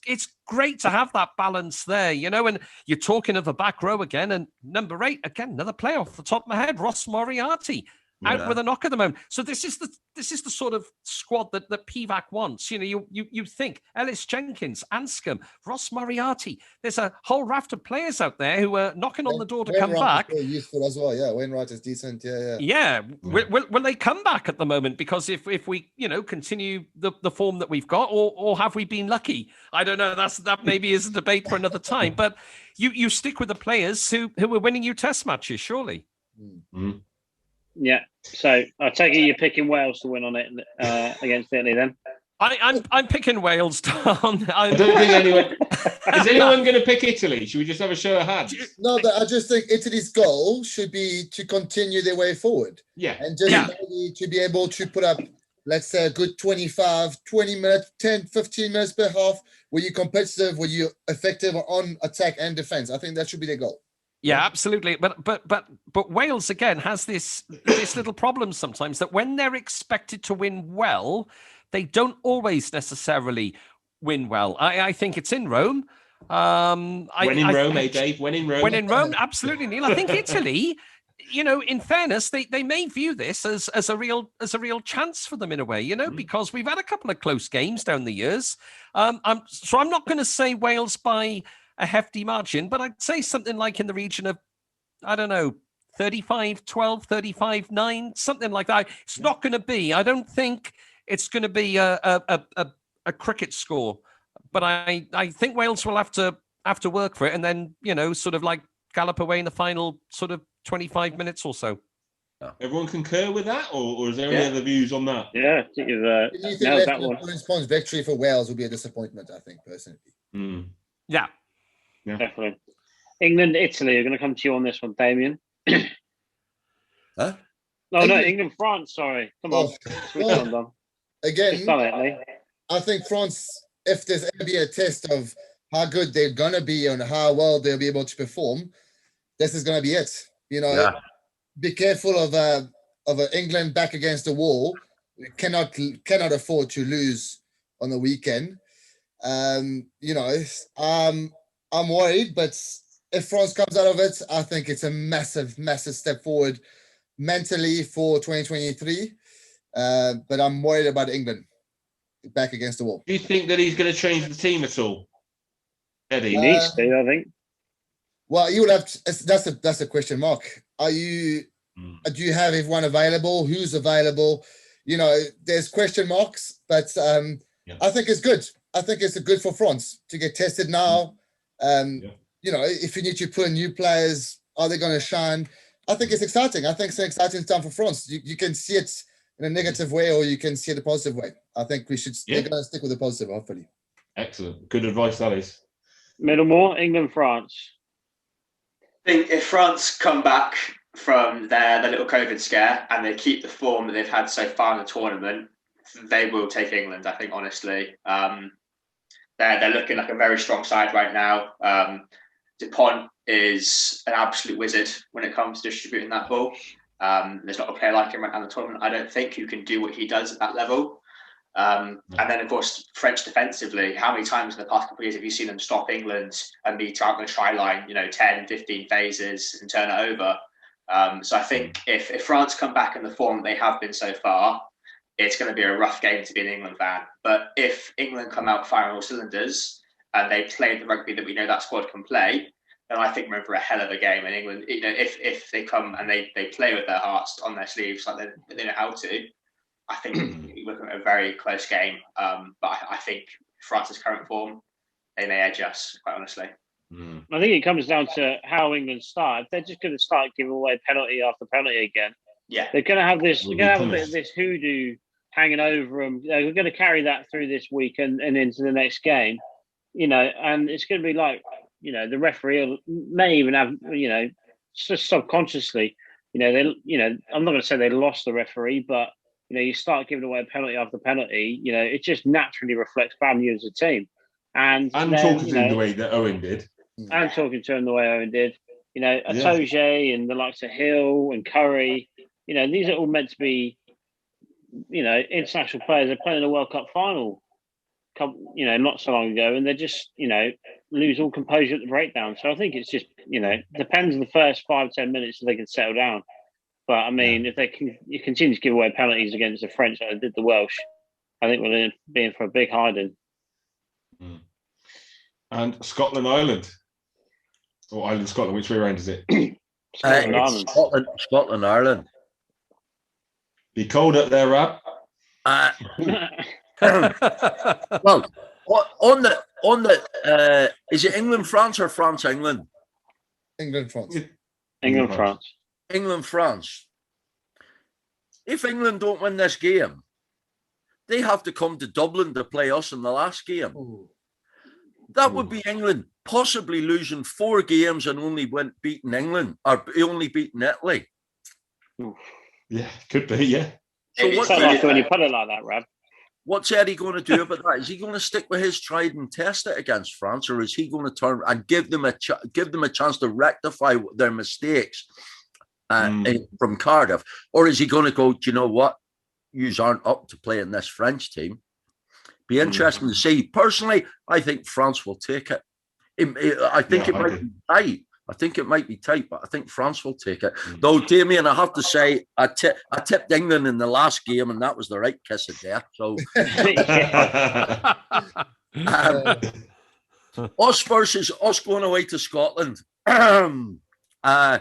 [SPEAKER 7] great to have that balance there, and you're talking of the back row again. And number 8, again, another player off the top of my head, Ross Moriarty. Out with a knock at the moment. So this is the sort of squad that Pivac wants. You think Ellis Jenkins, Anscombe, Ross Moriarty. There's a whole raft of players out there who are knocking on the door to come back.
[SPEAKER 3] Useful as well, yeah. Wainwright is decent,
[SPEAKER 7] yeah. Will they come back at the moment? Because if we continue the form that we've got, or have we been lucky? I don't know. That maybe is a debate for another time. But you stick with the players who are winning you test matches, surely.
[SPEAKER 5] Mm-hmm.
[SPEAKER 1] Yeah, so I take it you're picking Wales to win on it against Italy then?
[SPEAKER 7] I'm picking Wales, Tom.
[SPEAKER 5] I don't think anyone... Is anyone going to pick Italy? Should we just have a show of hands?
[SPEAKER 3] No, but I just think Italy's goal should be to continue their way forward.
[SPEAKER 5] Yeah.
[SPEAKER 3] And just maybe to be able to put up let's say a good 25, 20 minutes, 10, 15 minutes per half, where you're competitive, where you're effective on attack and defense. I think that should be their goal.
[SPEAKER 7] Yeah, absolutely. But Wales again has this little problem sometimes that when they're expected to win well, they don't always necessarily win well. I think it's in Rome.
[SPEAKER 5] When in Rome, Dave? When in Rome?
[SPEAKER 7] When in Rome, absolutely, Neil. I think Italy, in fairness, they may view this as a real chance for them in a way, because we've had a couple of close games down the years. I'm not going to say Wales by a hefty margin, but I'd say something like in the region of, I don't know, 35-12, 35-9, something like that. It's not going to be. I don't think it's going to be a cricket score, but I think Wales will have to work for it, and then sort of like gallop away in the final sort of 25 minutes or so.
[SPEAKER 5] Everyone concur with that, or is there any other views on that?
[SPEAKER 1] Yeah, I think you've nailed that one.
[SPEAKER 3] Points victory for Wales will be a disappointment, I think, personally.
[SPEAKER 7] Yeah.
[SPEAKER 1] Definitely. England, Italy are going to come to you on this one, Damien.
[SPEAKER 4] Huh?
[SPEAKER 1] No, England, France. Sorry, come on.
[SPEAKER 3] Again, I think France, if there's going to be a test of how good they're going to be and how well they'll be able to perform, this is going to be it. Be careful of England back against the wall. We cannot afford to lose on the weekend. I'm worried, but if France comes out of it, I think it's a massive, massive step forward mentally for 2023. But I'm worried about England back against the wall.
[SPEAKER 5] Do you think that he's going to change the team at all, Eddie?
[SPEAKER 1] He needs to, I think.
[SPEAKER 3] Well, you will have to, that's a question mark. Do you have everyone available? Who's available? There's question marks, but I think it's good. I think it's good for France to get tested now. If you need to put in new players, are they going to shine? I think it's exciting. I think it's an exciting time for France. You can see it in a negative way, or you can see it a positive way. I think they're going to stick with the positive, hopefully.
[SPEAKER 5] Excellent. Good advice, that is.
[SPEAKER 1] Middlemore, England, France.
[SPEAKER 2] I think if France come back from their little COVID scare and they keep the form that they've had so far in the tournament, they will take England, I think, honestly. They're looking like a very strong side right now. Dupont is an absolute wizard when it comes to distributing that ball. There's not a player like him right now in the tournament, I don't think, who can do what he does at that level. And then, of course, French defensively, how many times in the past couple of years have you seen them stop England and meet out on the try line, 10, 15 phases and turn it over? So I think if France come back in the form they have been so far, it's going to be a rough game to be an England fan. But if England come out firing all cylinders and they play the rugby that we know that squad can play, then I think we're in for a hell of a game. And England, if they come and they play with their hearts on their sleeves like they know how to, I think we're looking at a very close game. But I think France's current form, they may edge us, quite honestly.
[SPEAKER 1] I think it comes down to how England start. If they're just going to start giving away penalty after penalty again, they're going to have this. They're going to have a bit of this hoodoo hanging over them. We're going to carry that through this week and into the next game, and it's going to be like, the referee may even have, just subconsciously, I'm not going to say they lost the referee, but, you start giving away penalty after penalty, it just naturally reflects value as a team. And then,
[SPEAKER 5] talking to him the way that Owen did.
[SPEAKER 1] And talking to him the way Owen did. Atoje and the likes of Hill and Curry, these are all meant to be, international players. They're playing a World Cup final, not so long ago, and they're just, lose all composure at the breakdown. So I think it's just, depends on the first 5-10 minutes if they can settle down. But I mean, if they can continue to give away penalties against the French like they did the Welsh, I think we're in for a big hiding.
[SPEAKER 5] And Scotland, Ireland. Or Ireland, Scotland, which way around is it?
[SPEAKER 4] Scotland, Ireland.
[SPEAKER 5] Be cold up there, Rab.
[SPEAKER 4] Well, on the is it England, France or France, England?
[SPEAKER 3] England, France.
[SPEAKER 1] England, France.
[SPEAKER 4] England, France. If England don't win this game, they have to come to Dublin to play us in the last game. That would be England possibly losing 4 games and only beating England or only beating Italy.
[SPEAKER 5] Yeah, could be. Yeah.
[SPEAKER 4] So
[SPEAKER 2] Maybe
[SPEAKER 4] what's
[SPEAKER 1] Sounds
[SPEAKER 2] it's
[SPEAKER 1] like when you put it like that, Rab.
[SPEAKER 4] What's Eddie going to do about that? Is he going to stick with his tried and test it against France, or is he going to turn and give them a chance to rectify their mistakes from Cardiff, or is he going to go? Do you know what? Yous aren't up to playing this French team. Be interesting to see. Personally, I think France will take it. I think it might be tight. I think it might be tight, but I think France will take it. Though, Damien, I have to say, I tipped England in the last game, and that was the right kiss of death. So, us versus us going away to Scotland. I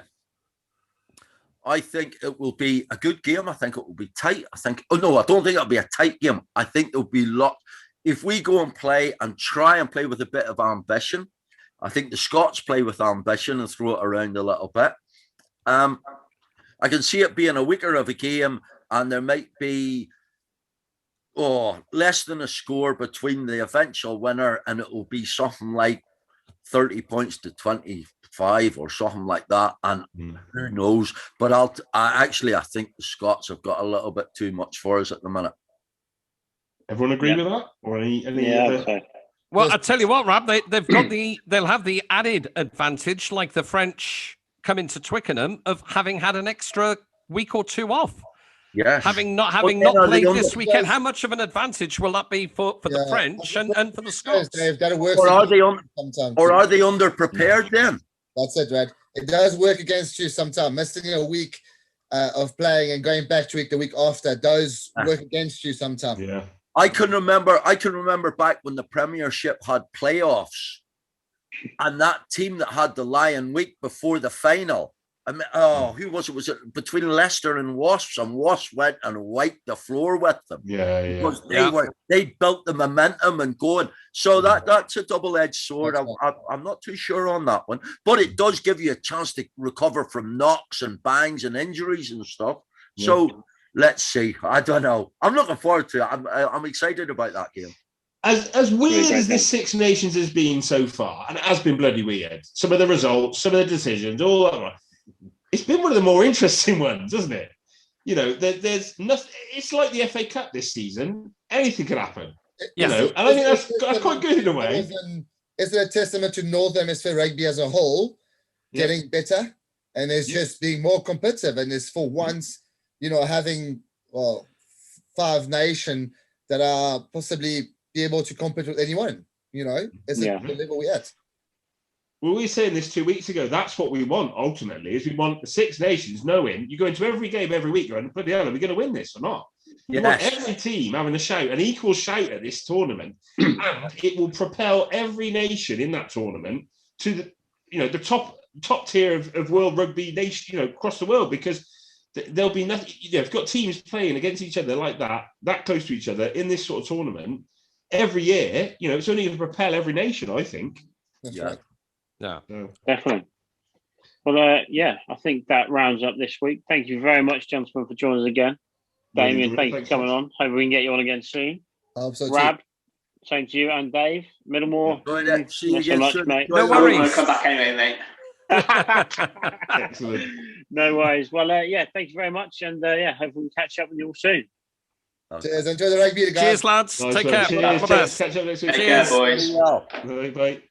[SPEAKER 4] think it will be a good game. I think it will be tight. I don't think it'll be a tight game. I think there'll be if we go and play and try and play with a bit of ambition. I think the Scots play with ambition and throw it around a little bit. I can see it being a weaker of a game, and there might be less than a score between the eventual winner, and it will be something like 30 points to 25 or something like that. And who knows? But I think the Scots have got a little bit too much for us at the minute.
[SPEAKER 5] Everyone agree with that? Or any
[SPEAKER 1] okay.
[SPEAKER 7] Well, I tell you what, Rab, they'll have the added advantage, like the French coming to Twickenham, of having had an extra week or two off.
[SPEAKER 4] Yeah.
[SPEAKER 7] Having not played this weekend, how much of an advantage will that be for the French and for the Scots?
[SPEAKER 3] Or
[SPEAKER 4] are they underprepared then?
[SPEAKER 3] That's it, Red. It does work against you sometimes. Missing a week of playing and going back to week the week after does work against you sometimes.
[SPEAKER 5] Yeah.
[SPEAKER 4] I can remember back when the Premiership had playoffs, and that team that had the Lion week before the final. I mean, who was it? Was it between Leicester and Wasps? And Wasps went and wiped the floor with them.
[SPEAKER 5] Yeah.
[SPEAKER 4] Because they built the momentum and going. So that's a double-edged sword. I'm not too sure on that one, but it does give you a chance to recover from knocks and bangs and injuries and stuff. Yeah. So. Let's see. I don't know. I'm looking forward to it. I'm excited about that game.
[SPEAKER 5] As weird as this Six Nations has been so far, and it has been bloody weird. Some of the results, some of the decisions, all that. It's been one of the more interesting ones, hasn't it? You know, there's nothing. It's like the FA Cup this season. Anything can happen. You know, and I think that's quite good in a way.
[SPEAKER 3] It's a testament to Northern Hemisphere rugby as a whole getting better, and it's just being more competitive. And it's for once. You know, having 5 nations that are possibly be able to compete with anyone. You know, it's the level we're at.
[SPEAKER 5] Well, we were saying this 2 weeks ago. That's what we want ultimately. Is we want the Six Nations knowing you go into every game every week going, bloody hell, are we going to win this or not? You want every team having a shout, an equal shout at this tournament, and it will propel every nation in that tournament to the top tier of world rugby nation, across the world, because. There'll be nothing. You've got teams playing against each other like that close to each other in this sort of tournament every year. It's only going to propel every nation, I think.
[SPEAKER 3] Yeah.
[SPEAKER 1] Definitely. Well, I think that rounds up this week. Thank you very much, gentlemen, for joining us again. Damien, thanks for coming on. Hope we can get you on again soon. Rab, same to you, and Dave Middlemore.
[SPEAKER 4] See you again,
[SPEAKER 1] so much, mate.
[SPEAKER 7] No worries.
[SPEAKER 2] I'm going to come back anyway, mate.
[SPEAKER 5] Excellent.
[SPEAKER 1] No worries. Well, thank you very much, and hope we can catch up with you all soon.
[SPEAKER 3] Cheers. Enjoy the rugby, guys.
[SPEAKER 7] Cheers, lads. Take care.
[SPEAKER 5] Cheers.
[SPEAKER 7] All the best.
[SPEAKER 5] Catch up next week.
[SPEAKER 2] Take care, boys.
[SPEAKER 5] Bye.